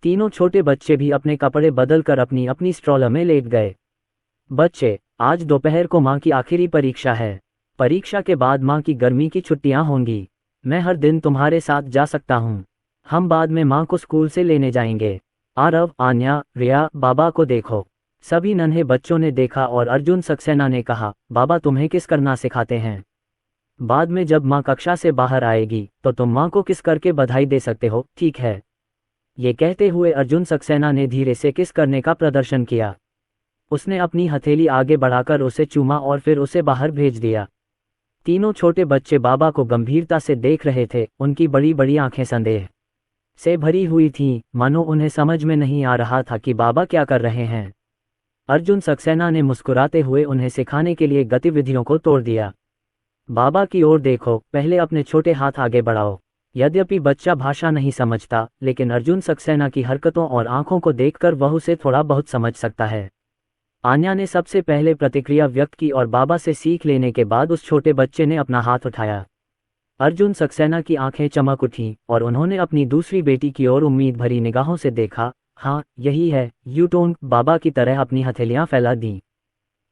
तीनों छोटे बच्चे भी अपने कपड़े बदलकर अपनी अपनी स्ट्रॉलर में लेट गए। बच्चे, आज दोपहर को माँ की आखिरी परीक्षा है। परीक्षा के बाद माँ की गर्मी की छुट्टियां होंगी। मैं हर दिन तुम्हारे साथ जा सकता हूँ। हम बाद में माँ को स्कूल से लेने जाएंगे। आरव, आन्या, रिया, बाबा को देखो। सभी नन्हे बच्चों ने देखा और अर्जुन सक्सेना ने कहा, बाबा तुम्हें किस करना सिखाते हैं? बाद में जब माँ कक्षा से बाहर आएगी तो तुम माँ को किस करके बधाई दे सकते हो, ठीक है? ये कहते हुए अर्जुन सक्सेना ने धीरे से किस करने का प्रदर्शन किया। उसने अपनी हथेली आगे बढ़ाकर उसे चूमा और फिर उसे बाहर भेज दिया। तीनों छोटे बच्चे बाबा को गंभीरता से देख रहे थे। उनकी बड़ी बड़ी आंखें संदेह से भरी हुई थीं, मानो उन्हें समझ में नहीं आ रहा था कि बाबा क्या कर रहे हैं। अर्जुन सक्सेना ने मुस्कुराते हुए उन्हें सिखाने के लिए गतिविधियों को तोड़ दिया। बाबा की ओर देखो, पहले अपने छोटे हाथ आगे बढ़ाओ। यद्यपि बच्चा भाषा नहीं समझता, लेकिन अर्जुन सक्सेना की हरकतों और आंखों को देखकर वह उसे थोड़ा बहुत समझ सकता है। आन्या ने सबसे पहले प्रतिक्रिया व्यक्त की और बाबा से सीख लेने के बाद उस छोटे बच्चे ने अपना हाथ उठाया। अर्जुन सक्सेना की आंखें चमक उठीं और उन्होंने अपनी दूसरी बेटी की ओर उम्मीद भरी निगाहों से देखा। हाँ, यही है, यूटोन। बाबा की तरह अपनी हथेलियां फैला दीं।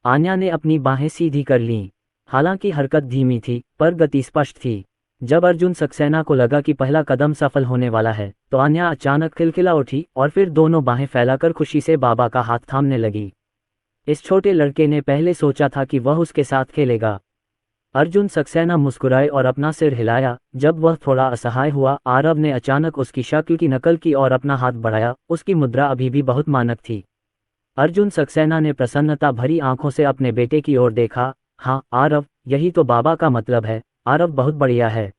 आन्या ने अपनी बाहें सीधी कर लीं। हालांकि हरकत धीमी थी, पर गति स्पष्ट थी। जब अर्जुन सक्सेना को लगा कि पहला कदम सफल होने वाला है, तो आन्या अचानक खिलखिला उठी और फिर दोनों बाहें फैलाकर खुशी से बाबा का हाथ थामने लगी। इस छोटे लड़के ने पहले सोचा था कि वह उसके साथ खेलेगा। अर्जुन सक्सेना मुस्कुराए और अपना सिर हिलाया। जब वह थोड़ा असहाय हुआ, आरव ने अचानक उसकी शक्ल की नकल की और अपना हाथ बढ़ाया। उसकी मुद्रा अभी भी बहुत मानक थी। अर्जुन सक्सेना ने प्रसन्नता भरी आंखों से अपने बेटे की ओर देखा। हाँ आरव, यही तो बाबा का मतलब है। आरव बहुत बढ़िया है।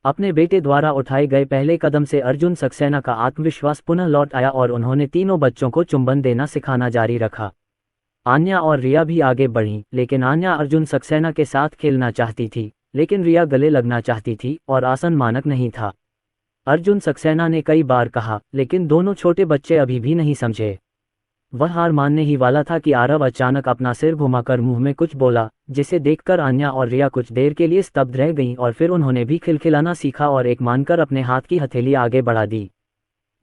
अपने बेटे द्वारा उठाए गए पहले कदम से अर्जुन सक्सेना का आत्मविश्वास पुनः लौट आया और उन्होंने तीनों बच्चों को चुंबन देना सिखाना जारी रखा। आन्या और रिया भी आगे बढ़ीं, लेकिन आन्या अर्जुन सक्सेना के साथ खेलना चाहती थी, लेकिन रिया गले लगना चाहती थी और आसन मानक नहीं था। अर्जुन सक्सेना ने कई बार कहा, लेकिन दोनों छोटे बच्चे अभी भी नहीं समझे। वह हार मानने ही वाला था कि आरव अचानक अपना सिर घुमाकर मुंह में कुछ बोला, जिसे देखकर आन्या और रिया कुछ देर के लिए स्तब्ध रह गईं और फिर उन्होंने भी खिलखिलाना सीखा और एक मानकर अपने हाथ की हथेली आगे बढ़ा दी।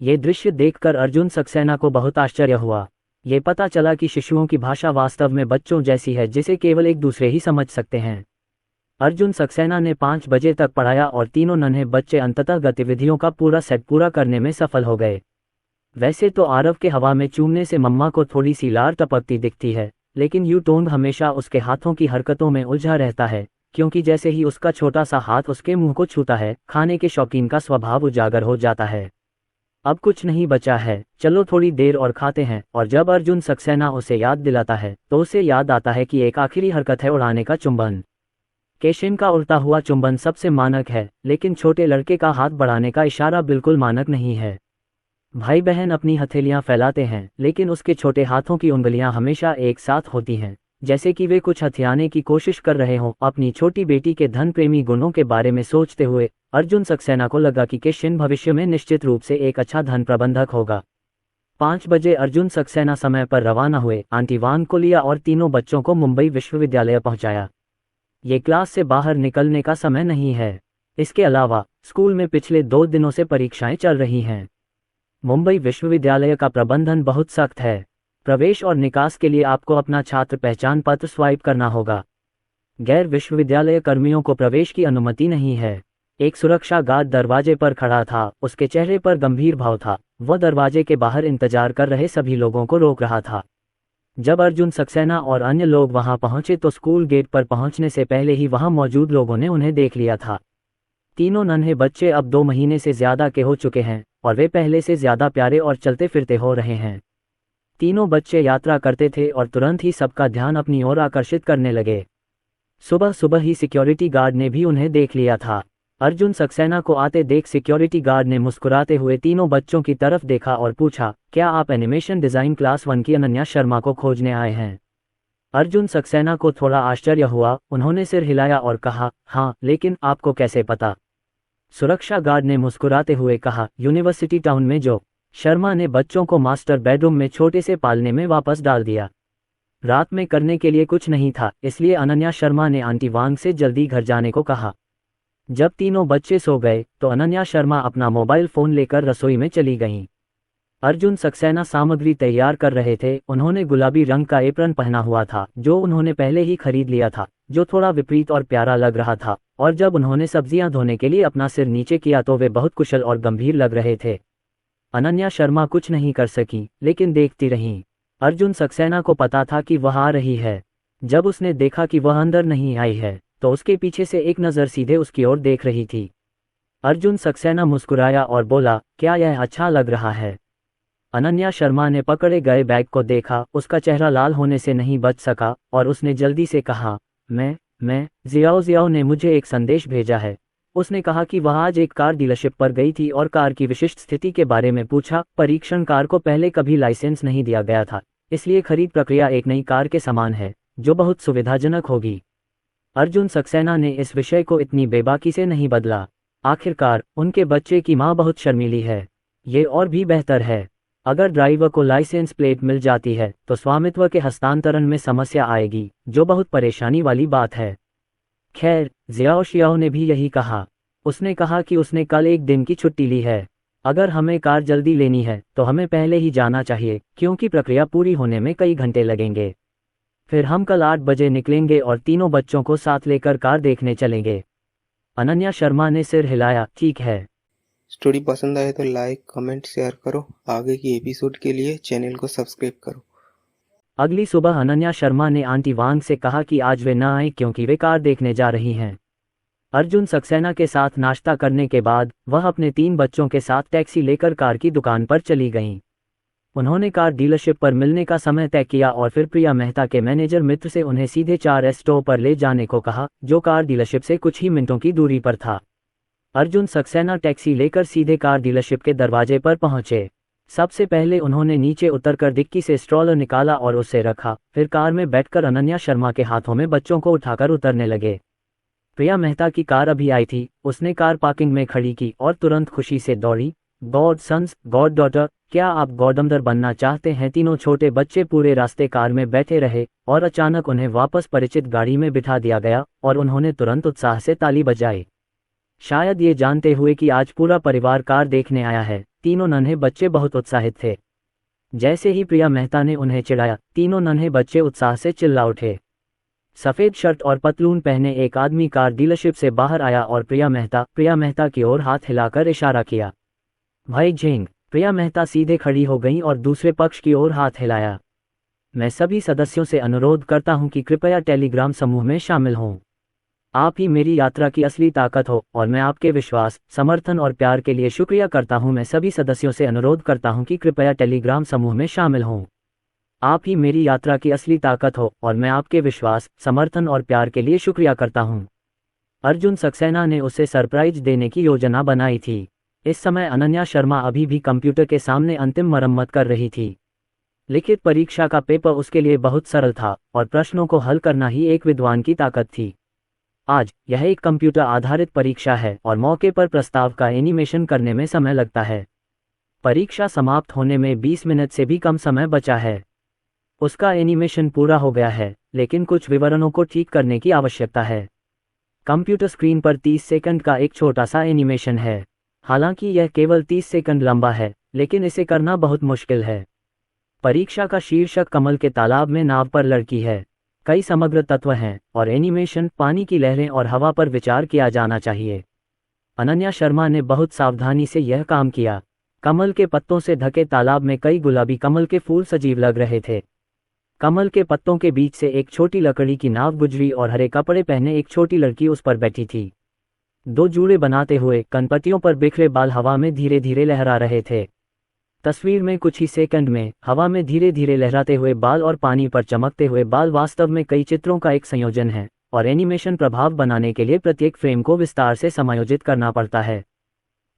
ये दृश्य देखकर अर्जुन सक्सेना को बहुत आश्चर्य हुआ। ये पता चला कि शिशुओं की भाषा वास्तव में बच्चों जैसी है, जिसे केवल एक दूसरे ही समझ सकते हैं। अर्जुन सक्सेना ने 5 बजे तक पढ़ाया और तीनों नन्हे बच्चे अंततः गतिविधियों का पूरा सेट पूरा करने में सफल हो गए। वैसे तो आरव के हवा में चूमने से मम्मा को थोड़ी सी लार टपकती दिखती है, लेकिन यूटोंग हमेशा उसके हाथों की हरकतों में उलझा रहता है, क्योंकि जैसे ही उसका छोटा सा हाथ उसके मुंह को छूता है, खाने के शौकीन का स्वभाव उजागर हो जाता है। अब कुछ नहीं बचा है, चलो थोड़ी देर और खाते हैं। और जब अर्जुन सक्सेना उसे याद दिलाता है तो उसे याद आता है कि एक आखिरी हरकत है उड़ाने का चुंबन। केशिन का उड़ता हुआ चुंबन सबसे मानक है, लेकिन छोटे लड़के का हाथ बढ़ाने का इशारा बिल्कुल मानक नहीं है। भाई बहन अपनी हथेलियां फैलाते हैं, लेकिन उसके छोटे हाथों की उंगलियां हमेशा एक साथ होती हैं, जैसे कि वे कुछ हथियाने की कोशिश कर रहे हों। अपनी छोटी बेटी के धन प्रेमी गुणों के बारे में सोचते हुए अर्जुन सक्सेना को लगा कि केशिन भविष्य में निश्चित रूप से एक अच्छा धन प्रबंधक होगा। 5 बजे अर्जुन सक्सेना समय पर रवाना हुए, आंटी वांग को लिया और तीनों बच्चों को मुंबई विश्वविद्यालय पहुंचाया। ये क्लास से बाहर निकलने का समय नहीं है। इसके अलावा स्कूल में पिछले 2 दिनों से परीक्षाएं चल रही हैं। मुंबई विश्वविद्यालय का प्रबंधन बहुत सख्त है। प्रवेश और निकास के लिए आपको अपना छात्र पहचान पत्र स्वाइप करना होगा। गैर विश्वविद्यालय कर्मियों को प्रवेश की अनुमति नहीं है। एक सुरक्षा गार्ड दरवाजे पर खड़ा था, उसके चेहरे पर गंभीर भाव था। वह दरवाजे के बाहर इंतजार कर रहे सभी लोगों को रोक रहा था। जब अर्जुन सक्सेना और अन्य लोग वहां पहुंचे तो स्कूल गेट पर पहुंचने से पहले ही वहां मौजूद लोगों ने उन्हें देख लिया था। तीनों नन्हे बच्चे अब 2 महीने से ज्यादा के हो चुके हैं और वे पहले से ज्यादा प्यारे और चलते फिरते हो रहे हैं। तीनों बच्चे यात्रा करते थे और तुरंत ही सबका ध्यान अपनी ओर आकर्षित करने लगे। सुबह सुबह ही सिक्योरिटी गार्ड ने भी उन्हें देख लिया था। अर्जुन सक्सेना को आते देख सिक्योरिटी गार्ड ने मुस्कुराते हुए तीनों बच्चों की तरफ देखा और पूछा, क्या आप एनिमेशन डिजाइन क्लास 1 की अनन्या शर्मा को खोजने आए हैं? अर्जुन सक्सेना को थोड़ा आश्चर्य हुआ। उन्होंने सिर हिलाया और कहा, हाँ, लेकिन आपको कैसे पता? सुरक्षा गार्ड ने मुस्कुराते हुए कहा, यूनिवर्सिटी टाउन में जो शर्मा ने बच्चों को मास्टर बेडरूम में छोटे से पालने में वापस डाल दिया। रात में करने के लिए कुछ नहीं था, इसलिए अनन्या शर्मा ने आंटी वांग से जल्दी घर जाने को कहा। जब तीनों बच्चे सो गए तो अनन्या शर्मा अपना मोबाइल फोन लेकर रसोई में चली गईं। अर्जुन सक्सेना सामग्री तैयार कर रहे थे। उन्होंने गुलाबी रंग का एप्रन पहना हुआ था, जो उन्होंने पहले ही खरीद लिया था, जो थोड़ा विपरीत और प्यारा लग रहा था। और जब उन्होंने सब्जियां धोने के लिए अपना सिर नीचे किया तो वे बहुत कुशल और गंभीर लग रहे थे। अनन्या शर्मा कुछ नहीं कर सकी, लेकिन देखती रहीं। अर्जुन सक्सेना को पता था कि वह आ रही है। जब उसने देखा कि वह अंदर नहीं आई है तो उसके पीछे से एक नज़र सीधे उसकी ओर देख रही थी। अर्जुन सक्सेना मुस्कुराया और बोला, क्या यह अच्छा लग रहा है? अनन्या शर्मा ने पकड़े गए बैग को देखा। उसका चेहरा लाल होने से नहीं बच सका और उसने जल्दी से कहा, मैं जियाओ ने मुझे एक संदेश भेजा है। उसने कहा कि वह आज एक कार डीलरशिप पर गई थी और कार की विशिष्ट स्थिति के बारे में पूछा। परीक्षण कार को पहले कभी लाइसेंस नहीं दिया गया था, इसलिए खरीद प्रक्रिया एक नई कार के समान है, जो बहुत सुविधाजनक होगी। अर्जुन सक्सेना ने इस विषय को इतनी बेबाकी से नहीं बदला। आखिरकार उनके बच्चे की माँ बहुत शर्मीली है। ये और भी बेहतर है, अगर ड्राइवर को लाइसेंस प्लेट मिल जाती है तो स्वामित्व के हस्तांतरण में समस्या आएगी, जो बहुत परेशानी वाली बात है। खैर, जियाओ शियाओ ने भी यही कहा। उसने कहा कि उसने कल एक दिन की छुट्टी ली है। अगर हमें कार जल्दी लेनी है तो हमें पहले ही जाना चाहिए, क्योंकि प्रक्रिया पूरी होने में कई घंटे लगेंगे। फिर हम कल 8 बजे निकलेंगे और तीनों बच्चों को साथ लेकर कार देखने चलेंगे। अनन्या शर्मा ने सिर हिलाया, ठीक है। स्टोरी पसंद आए तो लाइक, कमेंट, शेयर करो। आगे की एपिसोड के लिए चैनल को सब्सक्राइब करो। अगली सुबह अनन्या शर्मा ने आंटी वांग से कहा कि आज वे न आए क्योंकि वे कार देखने जा रही हैं। अर्जुन सक्सेना के साथ नाश्ता करने के बाद वह अपने 3 बच्चों के साथ टैक्सी लेकर कार की दुकान पर चली गईं। उन्होंने कार डीलरशिप पर मिलने का समय तय किया और फिर प्रिया मेहता के मैनेजर मित्र से उन्हें सीधे 4S स्टोर पर ले जाने को कहा, जो कार डीलरशिप से कुछ ही मिनटों की दूरी पर था। अर्जुन सक्सेना टैक्सी लेकर सीधे कार डीलरशिप के दरवाजे पर पहुंचे। सबसे पहले उन्होंने नीचे उतरकर डिक्की से स्ट्रॉलर निकाला और उसे रखा। फिर कार में बैठकर अनन्या शर्मा के हाथों में बच्चों को उठाकर उतरने लगे। प्रिया मेहता की कार अभी आई थी। उसने कार पार्किंग में खड़ी की और तुरंत खुशी से दौड़ी। गॉड सन्स, गॉड डॉटर, क्या आप गॉडमदर बनना चाहते हैं? तीनों छोटे बच्चे पूरे रास्ते कार में बैठे रहे और अचानक उन्हें वापस परिचित गाड़ी में बिठा दिया गया और उन्होंने तुरंत उत्साह से ताली बजाई, शायद ये जानते हुए कि आज पूरा परिवार कार देखने आया है। तीनों नन्हे बच्चे बहुत उत्साहित थे। जैसे ही प्रिया मेहता ने उन्हें चिढ़ाया, तीनों नन्हे बच्चे उत्साह से चिल्ला उठे। सफ़ेद शर्ट और पतलून पहने एक आदमी कार डीलरशिप से बाहर आया और प्रिया मेहता की ओर हाथ हिलाकर इशारा किया। भाई झेंग। प्रिया मेहता सीधे खड़ी हो गईं और दूसरे पक्ष की ओर हाथ हिलाया। मैं सभी सदस्यों से अनुरोध करता हूं कि कृपया टेलीग्राम समूह में शामिल हों। आप ही मेरी यात्रा की असली ताकत हो और मैं आपके विश्वास, समर्थन और प्यार के लिए शुक्रिया करता हूं। मैं सभी सदस्यों से अनुरोध करता हूं कि कृपया टेलीग्राम समूह में शामिल हों। आप ही मेरी यात्रा की असली ताकत हो और मैं आपके विश्वास, समर्थन और प्यार के लिए शुक्रिया करता हूं। अर्जुन सक्सेना ने उसे सरप्राइज देने की योजना बनाई थी। इस समय अनन्या शर्मा अभी भी कंप्यूटर के सामने अंतिम मरम्मत कर रही थी। लिखित परीक्षा का पेपर उसके लिए बहुत सरल था और प्रश्नों को हल करना ही एक विद्वान की ताकत थी। आज यह एक कंप्यूटर आधारित परीक्षा है और मौके पर प्रस्ताव का एनिमेशन करने में समय लगता है। परीक्षा समाप्त होने में 20 मिनट से भी कम समय बचा है। उसका एनिमेशन पूरा हो गया है, लेकिन कुछ विवरणों को ठीक करने की आवश्यकता है। कंप्यूटर स्क्रीन पर 30 सेकंड का एक छोटा सा एनिमेशन है। हालांकि यह केवल 30 सेकंड लंबा है, लेकिन इसे करना बहुत मुश्किल है। परीक्षा का शीर्षक कमल के तालाब में नाव पर लड़की है। कई समग्र तत्व हैं और एनिमेशन, पानी की लहरें और हवा पर विचार किया जाना चाहिए। अनन्या शर्मा ने बहुत सावधानी से यह काम किया। कमल के पत्तों से ढके तालाब में कई गुलाबी कमल के फूल सजीव लग रहे थे। कमल के पत्तों के बीच से एक छोटी लकड़ी की नाव गुजरी और हरे कपड़े पहने एक छोटी लड़की उस पर बैठी थी। दो जूड़े बनाते हुए कनपटियों पर बिखरे बाल हवा में धीरे धीरे लहरा रहे थे। तस्वीर में कुछ ही सेकंड में हवा में धीरे धीरे लहराते हुए बाल और पानी पर चमकते हुए बाल वास्तव में कई चित्रों का एक संयोजन है और एनिमेशन प्रभाव बनाने के लिए प्रत्येक फ्रेम को विस्तार से समायोजित करना पड़ता है।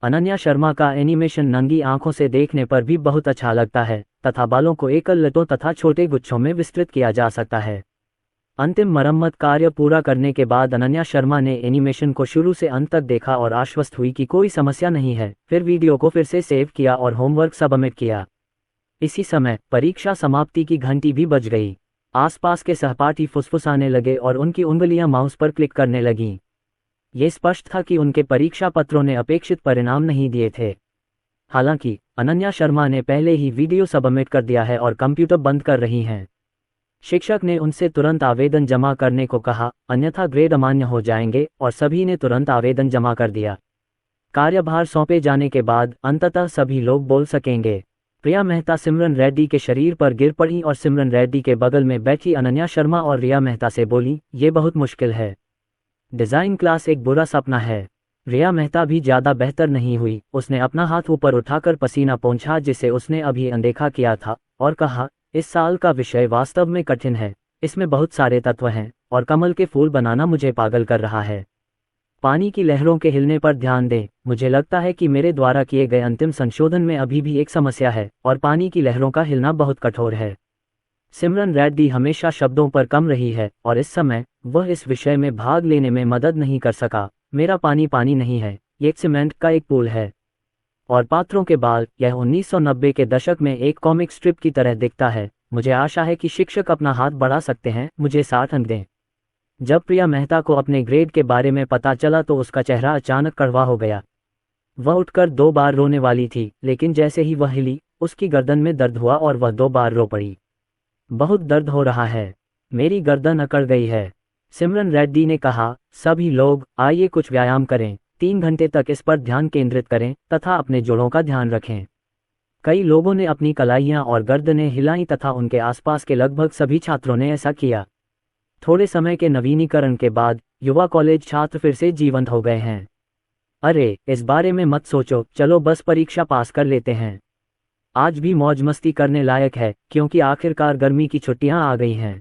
अनन्या शर्मा का एनिमेशन नंगी आंखों से देखने पर भी बहुत अच्छा लगता है तथा बालों को एकल लटों तथा छोटे गुच्छों में विस्तृत किया जा सकता है। अंतिम मरम्मत कार्य पूरा करने के बाद अनन्या शर्मा ने एनिमेशन को शुरू से अंत तक देखा और आश्वस्त हुई कि कोई समस्या नहीं है। फिर वीडियो को फिर से सेव किया और होमवर्क सबमिट किया। इसी समय परीक्षा समाप्ति की घंटी भी बज गई। आसपास के सहपाठी फुसफुसाने लगे और उनकी उंगलियां माउस पर क्लिक करने लगीं। ये स्पष्ट था कि उनके परीक्षा पत्रों ने अपेक्षित परिणाम नहीं दिए थे। हालांकि अनन्या शर्मा ने पहले ही वीडियो सबमिट कर दिया है और कंप्यूटर बंद कर रही हैं। शिक्षक ने उनसे तुरंत आवेदन जमा करने को कहा, अन्यथा ग्रेड अमान्य हो जाएंगे, और सभी ने तुरंत आवेदन जमा कर दिया। कार्यभार सौंपे जाने के बाद अंततः सभी लोग बोल सकेंगे। प्रिया मेहता सिमरन रेड्डी के शरीर पर गिर पड़ी और सिमरन रेड्डी के बगल में बैठी अनन्या शर्मा और रिया मेहता से बोली, ये बहुत मुश्किल है। डिज़ाइन क्लास एक बुरा सपना है। रिया मेहता भी ज़्यादा बेहतर नहीं हुई। उसने अपना हाथ ऊपर उठाकर पसीना पोंछा जिसे उसने अभी अनदेखा किया था और कहा, इस साल का विषय वास्तव में कठिन है। इसमें बहुत सारे तत्व हैं और कमल के फूल बनाना मुझे पागल कर रहा है। पानी की लहरों के हिलने पर ध्यान दें। मुझे लगता है कि मेरे द्वारा किए गए अंतिम संशोधन में अभी भी एक समस्या है और पानी की लहरों का हिलना बहुत कठोर है। सिमरन रेड्डी हमेशा शब्दों पर कम रही है और इस समय वह इस विषय में भाग लेने में मदद नहीं कर सका। मेरा पानी पानी नहीं है, ये सीमेंट का एक पूल है। और पात्रों के बाल, यह 1990 के दशक में एक कॉमिक स्ट्रिप की तरह दिखता है। मुझे आशा है कि शिक्षक अपना हाथ बढ़ा सकते हैं। मुझे 60 अंक दें। जब प्रिया मेहता को अपने ग्रेड के बारे में पता चला तो उसका चेहरा अचानक कड़वा हो गया। वह उठकर 2 बार रोने वाली थी, लेकिन जैसे ही वह हिली, उसकी गर्दन में दर्द हुआ और वह 2 बार रो पड़ी। बहुत दर्द हो रहा है, मेरी गर्दन अकड़ गई है। सिमरन रेड्डी ने कहा, सभी लोग आइए कुछ व्यायाम करें। 3 घंटे तक इस पर ध्यान केंद्रित करें तथा अपने जोड़ों का ध्यान रखें। कई लोगों ने अपनी कलाइयां और गर्दनें हिलाईं तथा उनके आसपास के लगभग सभी छात्रों ने ऐसा किया। थोड़े समय के नवीनीकरण के बाद युवा कॉलेज छात्र फिर से जीवंत हो गए हैं। अरे, इस बारे में मत सोचो, चलो बस परीक्षा पास कर लेते हैं। आज भी मौज मस्ती करने लायक है क्योंकि आखिरकार गर्मी की छुट्टियां आ गई हैं।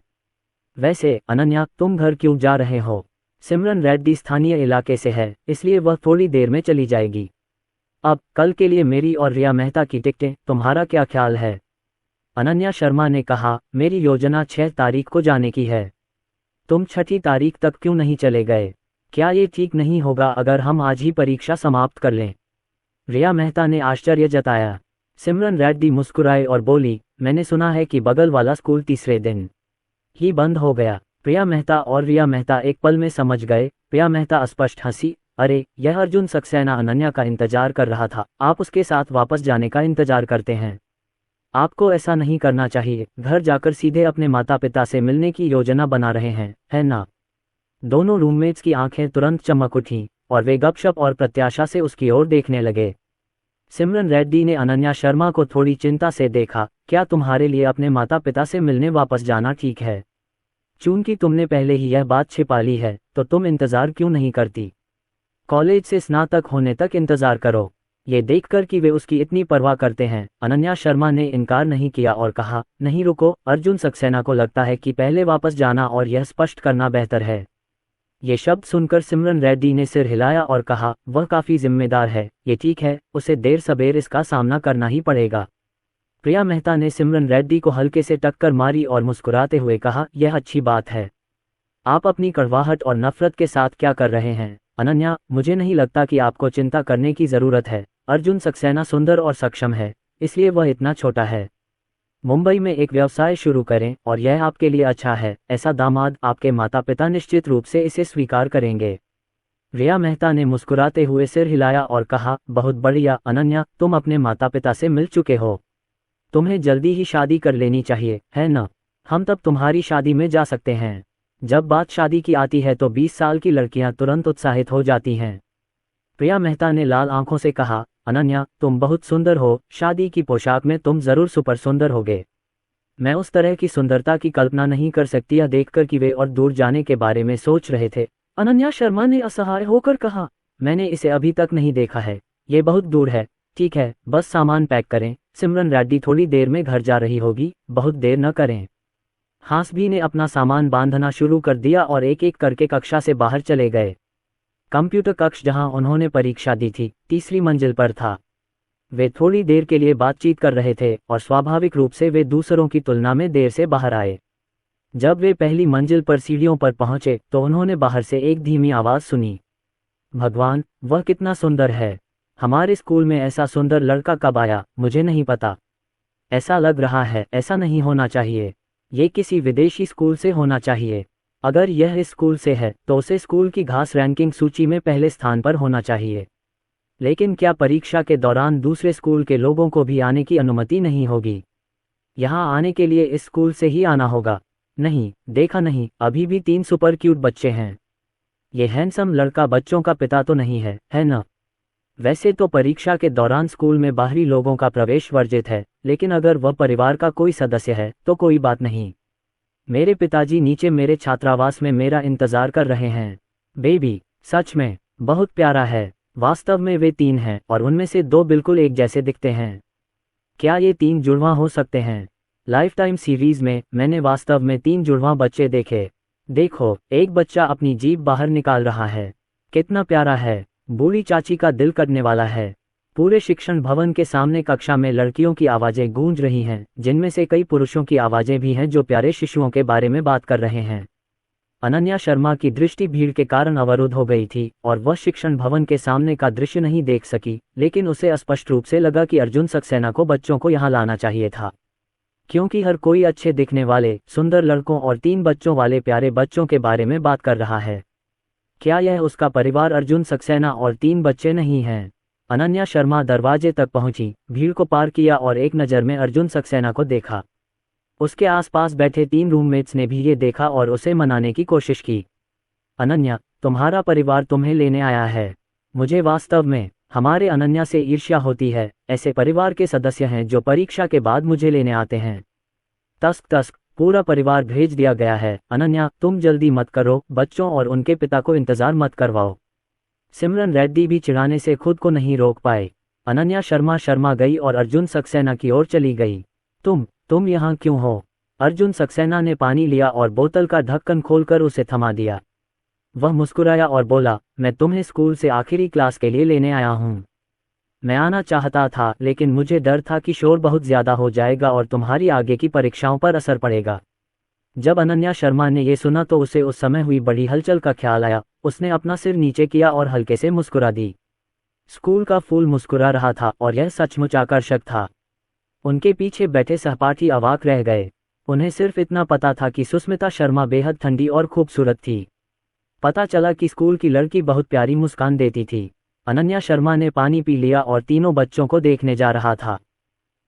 वैसे अनन्या, तुम घर क्यों जा रहे हो? सिमरन रेड्डी स्थानीय इलाके से है, इसलिए वह थोड़ी देर में चली जाएगी। अब कल के लिए मेरी और रिया मेहता की टिकटें, तुम्हारा क्या ख्याल है? अनन्या शर्मा ने कहा, मेरी योजना 6 तारीख को जाने की है। तुम 6 तारीख तक क्यों नहीं चले गए? क्या ये ठीक नहीं होगा अगर हम आज ही परीक्षा समाप्त कर लें? रिया मेहता ने आश्चर्य जताया। सिमरन रेड्डी मुस्कुराए और बोली, मैंने सुना है कि बगल वाला स्कूल तीसरे दिन ही बंद हो गया। प्रिया मेहता और रिया मेहता एक पल में समझ गए। प्रिया मेहता स्पष्ट हंसी, अरे, यह अर्जुन सक्सेना अनन्या का इंतजार कर रहा था। आप उसके साथ वापस जाने का इंतजार करते हैं। आपको ऐसा नहीं करना चाहिए। घर जाकर सीधे अपने माता पिता से मिलने की योजना बना रहे हैं, है ना? दोनों रूममेट्स की आंखें तुरंत चमक उठीं और वे गपशप और प्रत्याशा से उसकी ओर देखने लगे। सिमरन रेड्डी ने अनन्या शर्मा को थोड़ी चिंता से देखा, क्या तुम्हारे लिए अपने माता पिता से मिलने वापस जाना ठीक है? चूंकि तुमने पहले ही यह बात छिपा ली है तो तुम इंतज़ार क्यों नहीं करती? कॉलेज से स्नातक होने तक इंतज़ार करो। ये देखकर कि वे उसकी इतनी परवाह करते हैं, अनन्या शर्मा ने इनकार नहीं किया और कहा, नहीं रुको। अर्जुन सक्सेना को लगता है कि पहले वापस जाना और यह स्पष्ट करना बेहतर है। ये शब्द सुनकर सिमरन रेड्डी ने सिर हिलाया और कहा, वह काफ़ी जिम्मेदार है। ये ठीक है, उसे देर सबेर इसका सामना करना ही पड़ेगा। प्रिया मेहता ने सिमरन रेड्डी को हल्के से टक्कर मारी और मुस्कुराते हुए कहा, यह अच्छी बात है। आप अपनी कड़वाहट और नफरत के साथ क्या कर रहे हैं? अनन्या, मुझे नहीं लगता कि आपको चिंता करने की ज़रूरत है। अर्जुन सक्सेना सुंदर और सक्षम है, इसलिए वह इतना छोटा है। मुंबई में एक व्यवसाय शुरू करें और यह आपके लिए अच्छा है। ऐसा दामाद आपके माता पिता निश्चित रूप से इसे स्वीकार करेंगे। रिया मेहता ने मुस्कुराते हुए सिर हिलाया और कहा, बहुत बढ़िया अनन्या, तुम अपने माता पिता से मिल चुके हो। तुम्हें जल्दी ही शादी कर लेनी चाहिए, है न? हम तब तुम्हारी शादी में जा सकते हैं। जब बात शादी की आती है तो 20 साल की लड़कियां तुरंत उत्साहित हो जाती हैं। प्रिया मेहता ने लाल आंखों से कहा, अनन्या, तुम बहुत सुंदर हो। शादी की पोशाक में तुम जरूर सुपर सुंदर होगे। मैं उस तरह की सुंदरता की कल्पना नहीं कर सकती। यह देखकर कि वे और दूर जाने के बारे में सोच रहे थे, अनन्या शर्मा ने असहाय होकर कहा, मैंने इसे अभी तक नहीं देखा है। ये बहुत दूर है। ठीक है, बस सामान पैक करें। सिमरन रेड्डी थोड़ी देर में घर जा रही होगी, बहुत देर न करें। हांसबी ने अपना सामान बांधना शुरू कर दिया और एक एक करके कक्षा से बाहर चले गए। कंप्यूटर कक्ष जहां उन्होंने परीक्षा दी थी, तीसरी मंजिल पर था। वे थोड़ी देर के लिए बातचीत कर रहे थे और स्वाभाविक रूप से वे दूसरों की तुलना में देर से बाहर आए। जब वे पहली मंजिल पर सीढ़ियों पर पहुंचे तो उन्होंने बाहर से एक धीमी आवाज़ सुनी, भगवान, वह कितना सुंदर है। हमारे स्कूल में ऐसा सुंदर लड़का कब आया, मुझे नहीं पता। ऐसा लग रहा है ऐसा नहीं होना चाहिए। ये किसी विदेशी स्कूल से होना चाहिए। अगर यह इस स्कूल से है तो उसे स्कूल की घास रैंकिंग सूची में पहले स्थान पर होना चाहिए। लेकिन क्या परीक्षा के दौरान दूसरे स्कूल के लोगों को भी आने की अनुमति नहीं होगी? यहाँ आने के लिए इस स्कूल से ही आना होगा। नहीं, देखा नहीं, अभी भी 3 सुपर क्यूट बच्चे हैं। ये हैंडसम लड़का बच्चों का पिता तो नहीं है, है न? वैसे तो परीक्षा के दौरान स्कूल में बाहरी लोगों का प्रवेश वर्जित है, लेकिन अगर वह परिवार का कोई सदस्य है तो कोई बात नहीं। मेरे पिताजी नीचे मेरे छात्रावास में मेरा इंतजार कर रहे हैं। बेबी, सच में बहुत प्यारा है। वास्तव में वे 3 हैं और उनमें से 2 बिल्कुल एक जैसे दिखते हैं। क्या ये 3 जुड़वां हो सकते हैं? लाइफ टाइम सीरीज में मैंने वास्तव में 3 जुड़वां बच्चे देखे। देखो, एक बच्चा अपनी जीभ बाहर निकाल रहा है। कितना प्यारा है। बूढ़ी चाची का दिल करने वाला है। पूरे शिक्षण भवन के सामने कक्षा में लड़कियों की आवाज़ें गूंज रही हैं, जिनमें से कई पुरुषों की आवाज़ें भी हैं जो प्यारे शिशुओं के बारे में बात कर रहे हैं। अनन्या शर्मा की दृष्टि भीड़ के कारण अवरुद्ध हो गई थी और वह शिक्षण भवन के सामने का दृश्य नहीं देख सकी, लेकिन उसे स्पष्ट रूप से लगा कि अर्जुन सक्सेना को बच्चों को यहाँ लाना चाहिए था, क्योंकि हर कोई अच्छे दिखने वाले सुंदर लड़कों और 3 बच्चों वाले प्यारे बच्चों के बारे में बात कर रहा है। क्या यह उसका परिवार अर्जुन सक्सेना और 3 बच्चे नहीं हैं? अनन्या शर्मा दरवाजे तक पहुंची, भीड़ को पार किया और एक नज़र में अर्जुन सक्सेना को देखा। उसके आसपास बैठे 3 रूममेट्स ने भी ये देखा और उसे मनाने की कोशिश की। अनन्या, तुम्हारा परिवार तुम्हें लेने आया है। मुझे वास्तव में हमारे अनन्या से ईर्ष्या होती है। ऐसे परिवार के सदस्य हैं जो परीक्षा के बाद मुझे लेने आते हैं। तस्क तस्क, पूरा परिवार भेज दिया गया है। अनन्या, तुम जल्दी मत करो, बच्चों और उनके पिता को इंतजार मत करवाओ। सिमरन रेड्डी भी चिढ़ाने से खुद को नहीं रोक पाए। अनन्या शर्मा गई और अर्जुन सक्सेना की ओर चली गई। तुम यहाँ क्यों हो? अर्जुन सक्सेना ने पानी लिया और बोतल का ढक्कन खोलकर उसे थमा दिया। वह मुस्कुराया और बोला, मैं तुम्हें स्कूल से आखिरी क्लास के लिए लेने आया हूँ। मैं आना चाहता था, लेकिन मुझे डर था कि शोर बहुत ज़्यादा हो जाएगा और तुम्हारी आगे की परीक्षाओं पर असर पड़ेगा। जब अनन्या शर्मा ने यह सुना तो उसे उस समय हुई बड़ी हलचल का ख्याल आया। उसने अपना सिर नीचे किया और हल्के से मुस्कुरा दी। स्कूल का फूल मुस्कुरा रहा था और यह सचमुच आकर्षक था। उनके पीछे बैठे सहपाठी अवाक रह गए। उन्हें सिर्फ इतना पता था कि सुस्मिता शर्मा बेहद ठंडी और खूबसूरत थी। पता चला कि स्कूल की लड़की बहुत प्यारी मुस्कान देती थी। अनन्या शर्मा ने पानी पी लिया और तीनों बच्चों को देखने जा रहा था।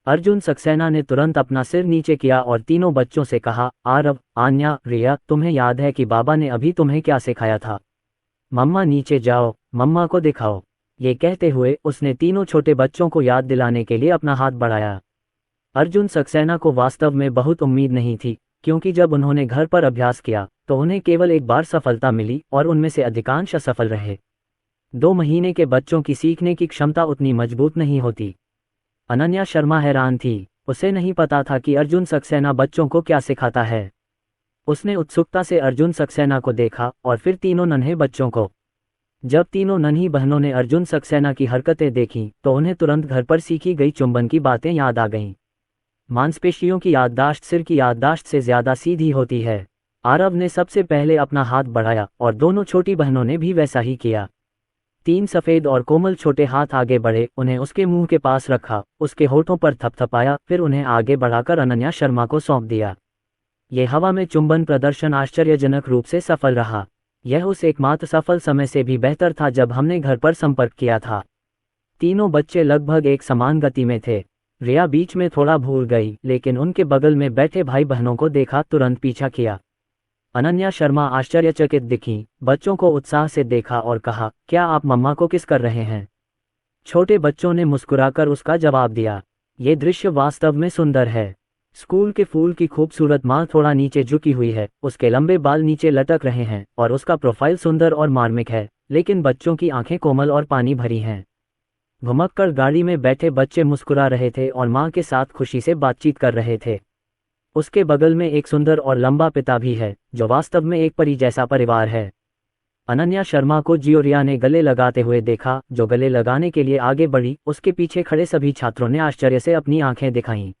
अर्जुन सक्सेना ने तुरंत अपना सिर नीचे किया और तीनों बच्चों से कहा, आरव, आन्या, रिया, तुम्हें याद है कि बाबा ने अभी तुम्हें क्या सिखाया था? मम्मा नीचे जाओ, मम्मा को दिखाओ। ये कहते हुए उसने तीनों छोटे बच्चों को याद दिलाने के लिए अपना हाथ बढ़ाया। अर्जुन सक्सेना को वास्तव में बहुत उम्मीद नहीं थी। क्योंकि जब उन्होंने घर पर अभ्यास किया तो उन्हें केवल एक बार सफलता मिली और उनमें से अधिकांश असफल रहे। 2 महीने के बच्चों की सीखने की क्षमता उतनी मजबूत नहीं होती। अनन्या शर्मा हैरान थी। उसे नहीं पता था कि अर्जुन सक्सेना बच्चों को क्या सिखाता है। उसने उत्सुकता से अर्जुन सक्सेना को देखा और फिर तीनों नन्हे बच्चों को। जब तीनों नन्ही बहनों ने अर्जुन सक्सेना की हरकतें देखीं तो उन्हें तुरंत घर पर सीखी गई चुंबन की बातें याद आ गईं। मांसपेशियों की याददाश्त सिर की याददाश्त से ज्यादा सीधी होती है। आरव ने सबसे पहले अपना हाथ बढ़ाया और दोनों छोटी बहनों ने भी वैसा ही किया। 3 सफेद और कोमल छोटे हाथ आगे बढ़े, उन्हें उसके मुंह के पास रखा, उसके होठों पर थपथपाया, फिर उन्हें आगे बढ़ाकर अनन्या शर्मा को सौंप दिया। ये हवा में चुंबन प्रदर्शन आश्चर्यजनक रूप से सफल रहा। यह उस एकमात्र सफल समय से भी बेहतर था जब हमने घर पर संपर्क किया था। तीनों बच्चे लगभग एक समान गति में थे। रिया बीच में थोड़ा भूल गई, लेकिन उनके बगल में बैठे भाई बहनों को देखा, तुरंत पीछा किया। अनन्या शर्मा आश्चर्यचकित दिखीं, बच्चों को उत्साह से देखा और कहा, क्या आप मम्मा को किस कर रहे हैं? छोटे बच्चों ने मुस्कुराकर उसका जवाब दिया। ये दृश्य वास्तव में सुंदर है। स्कूल के फूल की खूबसूरत माँ थोड़ा नीचे झुकी हुई है, उसके लंबे बाल नीचे लटक रहे हैं और उसका प्रोफाइल सुंदर और मार्मिक है, लेकिन बच्चों की आंखें कोमल और पानी भरी हैं। घुमक्कड़ गाड़ी में बैठे बच्चे मुस्कुरा रहे थे और माँ के साथ खुशी से बातचीत कर रहे थे। उसके बगल में एक सुंदर और लंबा पिता भी है, जो वास्तव में एक परी जैसा परिवार है। अनन्या शर्मा को जियोरिया ने गले लगाते हुए देखा, जो गले लगाने के लिए आगे बढ़ी। उसके पीछे खड़े सभी छात्रों ने आश्चर्य से अपनी आंखें दिखाईं।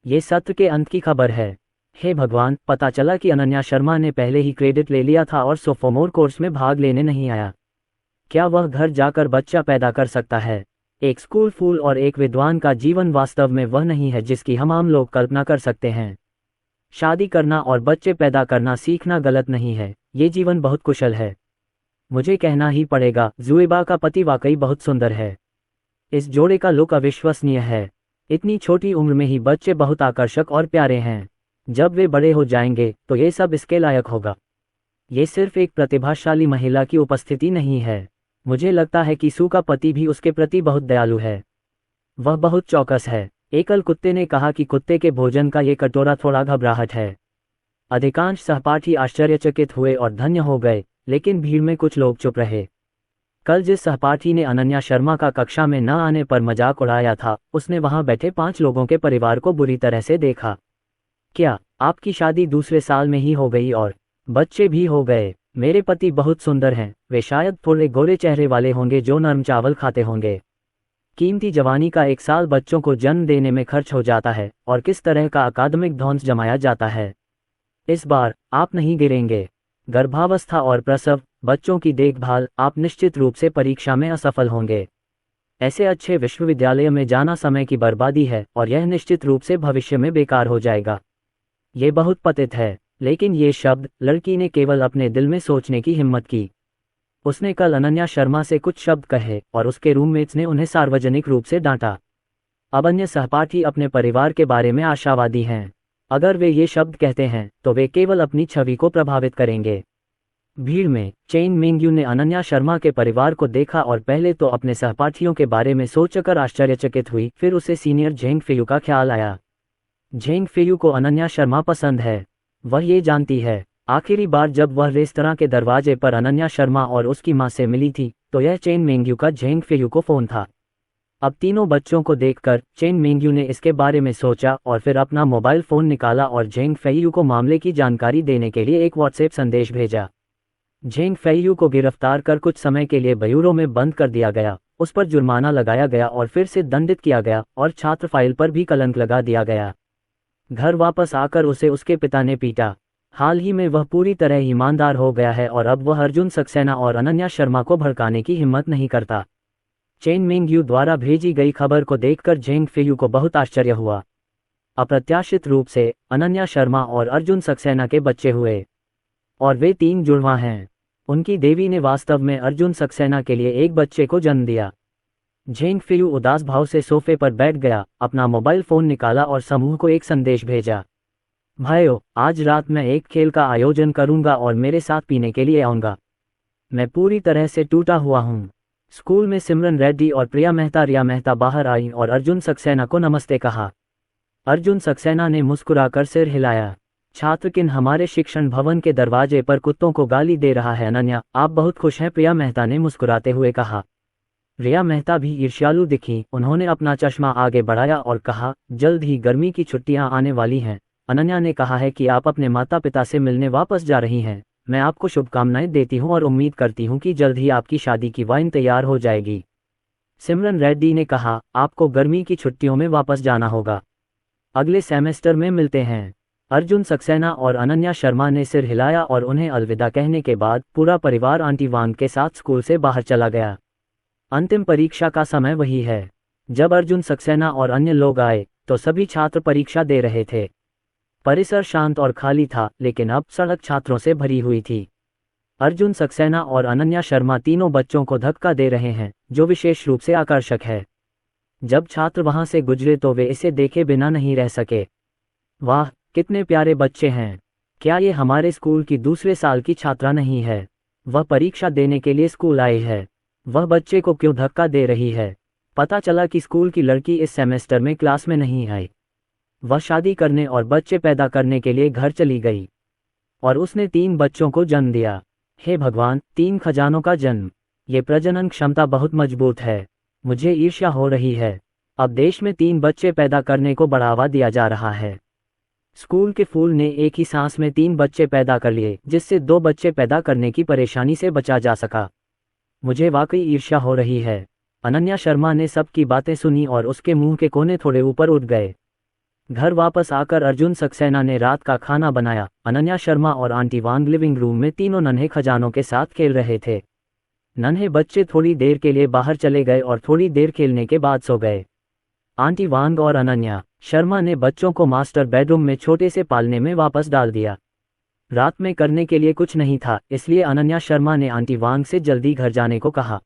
ये सत्र के अंत की खबर है। हे भगवान, पता चला कि अनन्या शर्मा ने पहले ही क्रेडिट ले लिया था और सोफोमोर कोर्स में भाग लेने नहीं आया। क्या वह घर जाकर बच्चा पैदा कर सकता है? एक स्कूल फूल और एक विद्वान का जीवन वास्तव में वह नहीं है जिसकी हम आम लोग कल्पना कर सकते हैं। शादी करना और बच्चे पैदा करना सीखना गलत नहीं है, ये जीवन बहुत कुशल है। मुझे कहना ही पड़ेगा, जुएबा का पति वाकई बहुत सुंदर है। इस जोड़े का लुक अविश्वसनीय है। इतनी छोटी उम्र में ही बच्चे बहुत आकर्षक और प्यारे हैं। जब वे बड़े हो जाएंगे तो ये सब इसके लायक होगा। ये सिर्फ एक प्रतिभाशाली महिला की उपस्थिति नहीं है। मुझे लगता है कि सू का पति भी उसके प्रति बहुत दयालु है। वह बहुत चौकस है। एकल कुत्ते ने कहा कि कुत्ते के भोजन का ये कटोरा थोड़ा घबराहट है। अधिकांश सहपाठी आश्चर्यचकित हुए और धन्य हो गए, लेकिन भीड़ में कुछ लोग चुप रहे। कल जिस सहपाठी ने अनन्या शर्मा का कक्षा में न आने पर मजाक उड़ाया था, उसने वहां बैठे 5 लोगों के परिवार को बुरी तरह से देखा। क्या आपकी शादी दूसरे साल में ही हो गई और बच्चे भी हो गए? मेरे पति बहुत सुंदर हैं, वे शायद थोड़े गोरे चेहरे वाले होंगे जो नरम चावल खाते होंगे। कीमती जवानी का 1 साल बच्चों को जन्म देने में खर्च हो जाता है और किस तरह का अकादमिक ध्वंस जमाया जाता है। इस बार आप नहीं गिरेंगे। गर्भावस्था और प्रसव, बच्चों की देखभाल, आप निश्चित रूप से परीक्षा में असफल होंगे। ऐसे अच्छे विश्वविद्यालय में जाना समय की बर्बादी है और यह निश्चित रूप से भविष्य में बेकार हो जाएगा। ये बहुत पतित है। लेकिन ये शब्द लड़की ने केवल अपने दिल में सोचने की हिम्मत की। उसने कल अनन्या शर्मा से कुछ शब्द कहे और उसके रूममेट्स ने उन्हें सार्वजनिक रूप से डांटा। अब अन्य सहपाठी अपने परिवार के बारे में आशावादी हैं। अगर वे ये शब्द कहते हैं तो वे केवल अपनी छवि को प्रभावित करेंगे। भीड़ में चेन मिंगयू ने अनन्या शर्मा के परिवार को देखा और पहले तो अपने सहपाठियों के बारे में सोचकर आश्चर्यचकित हुई, फिर उसे सीनियर झेंग फेयू का ख्याल आया। झेंग फेयू को अनन्या शर्मा पसंद है, वह ये जानती है। आखिरी बार जब वह रेस्तरां के दरवाजे पर अनन्या शर्मा और उसकी मां से मिली थी तो यह चेन मिंगयू का झेंग फेयू को फोन था। अब तीनों बच्चों को देखकर चेन मिंगयू ने इसके बारे में सोचा और फिर अपना मोबाइल फोन निकाला और झेंग फेयू को मामले की जानकारी देने के लिए एक व्हाट्सएप संदेश भेजा। झेंग फेयू को गिरफ्तार कर कुछ समय के लिए ब्यूरो में बंद कर दिया गया, उस पर जुर्माना लगाया गया और फिर से दंडित किया गया और छात्र फाइल पर भी कलंक लगा दिया गया। घर वापस आकर उसे उसके पिता ने पीटा। हाल ही में वह पूरी तरह ईमानदार हो गया है और अब वह अर्जुन सक्सेना और अनन्या शर्मा को भड़काने की हिम्मत नहीं करता। चेन मिंगयू द्वारा भेजी गई खबर को देखकर झेंग फेयू को बहुत आश्चर्य हुआ। अप्रत्याशित रूप से अनन्या शर्मा और अर्जुन सक्सेना के बच्चे हुए और वे 3 जुड़वां हैं। उनकी देवी ने वास्तव में अर्जुन सक्सेना के लिए एक बच्चे को जन्म दिया। झेंग फेयू उदास भाव से सोफे पर बैठ गया, अपना मोबाइल फोन निकाला और समूह को एक संदेश भेजा। भाइयों, आज रात मैं एक खेल का आयोजन करूंगा और मेरे साथ पीने के लिए आऊंगा। मैं पूरी तरह से टूटा हुआ हूं। स्कूल में सिमरन रेड्डी और रिया मेहता बाहर आई और अर्जुन सक्सेना को नमस्ते कहा। अर्जुन सक्सेना ने मुस्कुराकर सिर हिलाया। छात्र किन हमारे शिक्षण भवन के दरवाजे पर कुत्तों को गाली दे रहा है। अनन्या, आप बहुत खुश हैं, प्रिया मेहता ने मुस्कुराते हुए कहा। रिया मेहता भी ईर्ष्यालु दिखी। उन्होंने अपना चश्मा आगे बढ़ाया और कहा, जल्द ही गर्मी की छुट्टियां आने वाली हैं। अनन्या ने कहा है कि आप अपने माता पिता से मिलने वापस जा रही हैं। मैं आपको शुभकामनाएं देती हूं और उम्मीद करती हूं कि जल्द ही आपकी शादी की वाइन तैयार हो जाएगी। सिमरन रेड्डी ने कहा, आपको गर्मी की छुट्टियों में वापस जाना होगा। अगले सेमेस्टर में मिलते हैं। अर्जुन सक्सेना और अनन्या शर्मा ने सिर हिलाया और उन्हें अलविदा कहने के बाद पूरा परिवार आंटी वांग के साथ स्कूल से बाहर चला गया। अंतिम परीक्षा का समय वही है। जब अर्जुन सक्सेना और अन्य लोग आए तो सभी छात्र परीक्षा दे रहे थे। परिसर शांत और खाली था, लेकिन अब सड़क छात्रों से भरी हुई थी। अर्जुन सक्सेना और अनन्या शर्मा तीनों बच्चों को धक्का दे रहे हैं, जो विशेष रूप से आकर्षक है। जब छात्र वहां से गुजरे तो वे इसे देखे बिना नहीं रह सके। वाह, कितने प्यारे बच्चे हैं। क्या ये हमारे स्कूल की दूसरे साल की छात्रा नहीं है? वह परीक्षा देने के लिए स्कूल आई है। वह बच्चे को क्यों धक्का दे रही है? पता चला कि स्कूल की लड़की इस सेमेस्टर में क्लास में नहीं आई। वह शादी करने और बच्चे पैदा करने के लिए घर चली गई और उसने 3 बच्चों को जन्म दिया। हे भगवान, 3 खजानों का जन्म। ये प्रजनन क्षमता बहुत मजबूत है। मुझे ईर्ष्या हो रही है। अब देश में 3 बच्चे पैदा करने को बढ़ावा दिया जा रहा है। स्कूल के फूल ने एक ही सांस में 3 बच्चे पैदा कर लिए, जिससे 2 बच्चे पैदा करने की परेशानी से बचा जा सका। मुझे वाकई ईर्ष्या हो रही है। अनन्या शर्मा ने सबकी बातें सुनी और उसके मुंह के कोने थोड़े ऊपर उठ गए। घर वापस आकर अर्जुन सक्सेना ने रात का खाना बनाया। अनन्या शर्मा और आंटी वांग लिविंग रूम में तीनों नन्हे खजानों के साथ खेल रहे थे। नन्हे बच्चे थोड़ी देर के लिए बाहर चले गए और थोड़ी देर खेलने के बाद सो गए। आंटी वांग और अनन्या शर्मा ने बच्चों को मास्टर बेडरूम में छोटे से पालने में वापस डाल दिया। रात में करने के लिए कुछ नहीं था, इसलिए अनन्या शर्मा ने आंटी वांग से जल्दी घर जाने को कहा।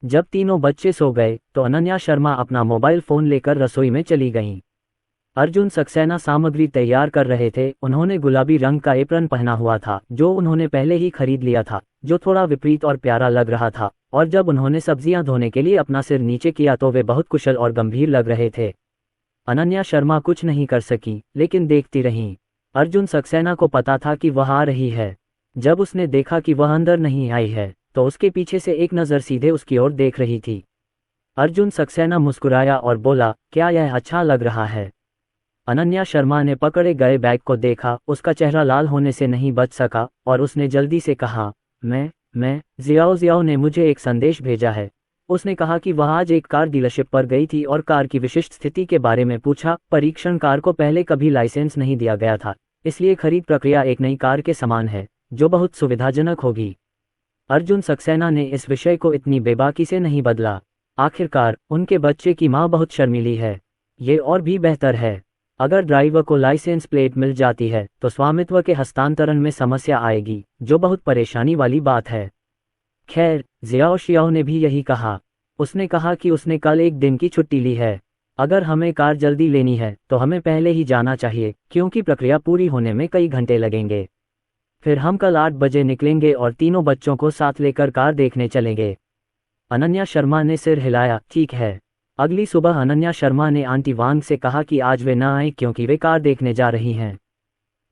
जब तीनों बच्चे सो गए तो अनन्या शर्मा अपना मोबाइल फोन लेकर रसोई में चली गईं। अर्जुन सक्सेना सामग्री तैयार कर रहे थे। उन्होंने गुलाबी रंग का एप्रन पहना हुआ था, जो उन्होंने पहले ही खरीद लिया था, जो थोड़ा विपरीत और प्यारा लग रहा था। और जब उन्होंने सब्जियां धोने के लिए अपना सिर नीचे किया तो वे बहुत कुशल और गंभीर लग रहे थे। अनन्या शर्मा कुछ नहीं कर सकी, लेकिन देखती रहीं। अर्जुन सक्सेना को पता था कि वह आ रही है। जब उसने देखा कि वह अंदर नहीं आई है तो उसके पीछे से एक नज़र सीधे उसकी ओर देख रही थी। अर्जुन सक्सेना मुस्कुराया और बोला, क्या यह अच्छा लग रहा है? अनन्या शर्मा ने पकड़े गए बैग को देखा। उसका चेहरा लाल होने से नहीं बच सका और उसने जल्दी से कहा, मैं जियाओ ने मुझे एक संदेश भेजा है। उसने कहा कि वह आज एक कार डीलरशिप पर गई थी और कार की विशिष्ट स्थिति के बारे में पूछा। परीक्षण कार को पहले कभी लाइसेंस नहीं दिया गया था, इसलिए खरीद प्रक्रिया एक नई कार के समान है, जो बहुत सुविधाजनक होगी। अर्जुन सक्सेना ने इस विषय को इतनी बेबाकी से नहीं बदला। आखिरकार उनके बच्चे की माँ बहुत शर्मीली है। ये और भी बेहतर है। अगर ड्राइवर को लाइसेंस प्लेट मिल जाती है तो स्वामित्व के हस्तांतरण में समस्या आएगी, जो बहुत परेशानी वाली बात है। खैर, जियाओ शियाओ ने भी यही कहा। उसने कहा कि उसने कल एक दिन की छुट्टी ली है। अगर हमें कार जल्दी लेनी है तो हमें पहले ही जाना चाहिए, क्योंकि प्रक्रिया पूरी होने में कई घंटे लगेंगे। फिर हम कल 8 बजे निकलेंगे और तीनों बच्चों को साथ लेकर कार देखने चलेंगे। अनन्या शर्मा ने सिर हिलाया, ठीक है। अगली सुबह अनन्या शर्मा ने आंटी वांग से कहा कि आज वे न आए क्योंकि वे कार देखने जा रही हैं।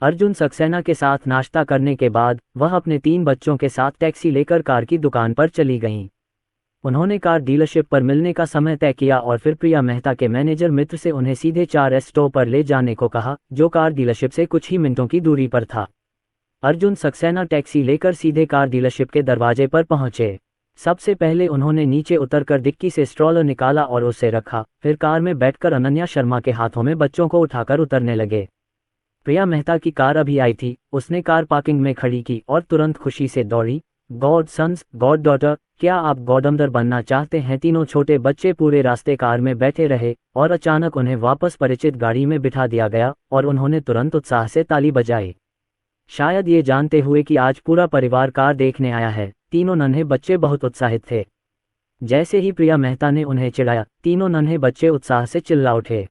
अर्जुन सक्सेना के साथ नाश्ता करने के बाद वह अपने 3 बच्चों के साथ टैक्सी लेकर कार की दुकान पर चली गईं। उन्होंने कार डीलरशिप पर मिलने का समय तय किया और फिर प्रिया मेहता के मैनेजर मित्र से उन्हें सीधे 4S स्टोर पर ले जाने को कहा, जो कार डीलरशिप से कुछ ही मिनटों की दूरी पर था। अर्जुन सक्सेना टैक्सी लेकर सीधे कार डीलरशिप के दरवाजे पर पहुंचे। सबसे पहले उन्होंने नीचे उतरकर डिक्की से स्ट्रॉलर निकाला और उसे रखा। फिर कार में बैठकर अनन्या शर्मा के हाथों में बच्चों को उठाकर उतरने लगे। प्रिया मेहता की कार अभी आई थी। उसने कार पार्किंग में खड़ी की और तुरंत खुशी से दौड़ी। गॉड सन्स, गॉड डॉटर, क्या आप गॉडमदर बनना चाहते हैं? तीनों छोटे बच्चे पूरे रास्ते कार में बैठे रहे और अचानक उन्हें वापस परिचित गाड़ी में बिठा दिया गया और उन्होंने तुरंत उत्साह से ताली बजाई, शायद ये जानते हुए कि आज पूरा परिवार कार देखने आया है। तीनों नन्हे बच्चे बहुत उत्साहित थे। जैसे ही प्रिया मेहता ने उन्हें चिढ़ाया, तीनों नन्हे बच्चे उत्साह से चिल्ला उठे।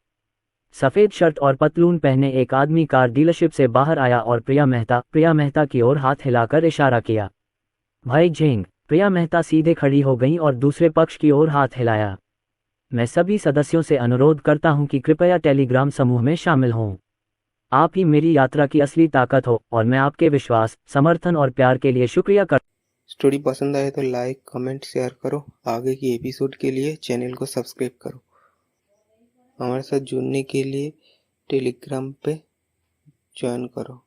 सफ़ेद शर्ट और पतलून पहने एक आदमी कार डीलरशिप से बाहर आया और प्रिया मेहता की ओर हाथ हिलाकर इशारा किया। भाई झेंग। प्रिया मेहता सीधे खड़ी हो गईं और दूसरे पक्ष की ओर हाथ हिलाया। मैं सभी सदस्यों से अनुरोध करता हूं कि कृपया टेलीग्राम समूह में शामिल हों। आप ही मेरी यात्रा की असली ताकत हो और मैं आपके विश्वास, समर्थन और प्यार के लिए शुक्रिया कर। स्टोरी पसंद आए तो लाइक, कमेंट, शेयर करो। आगे की एपिसोड के लिए चैनल को सब्सक्राइब करो। हमारे साथ जुड़ने के लिए टेलीग्राम पे ज्वाइन करो।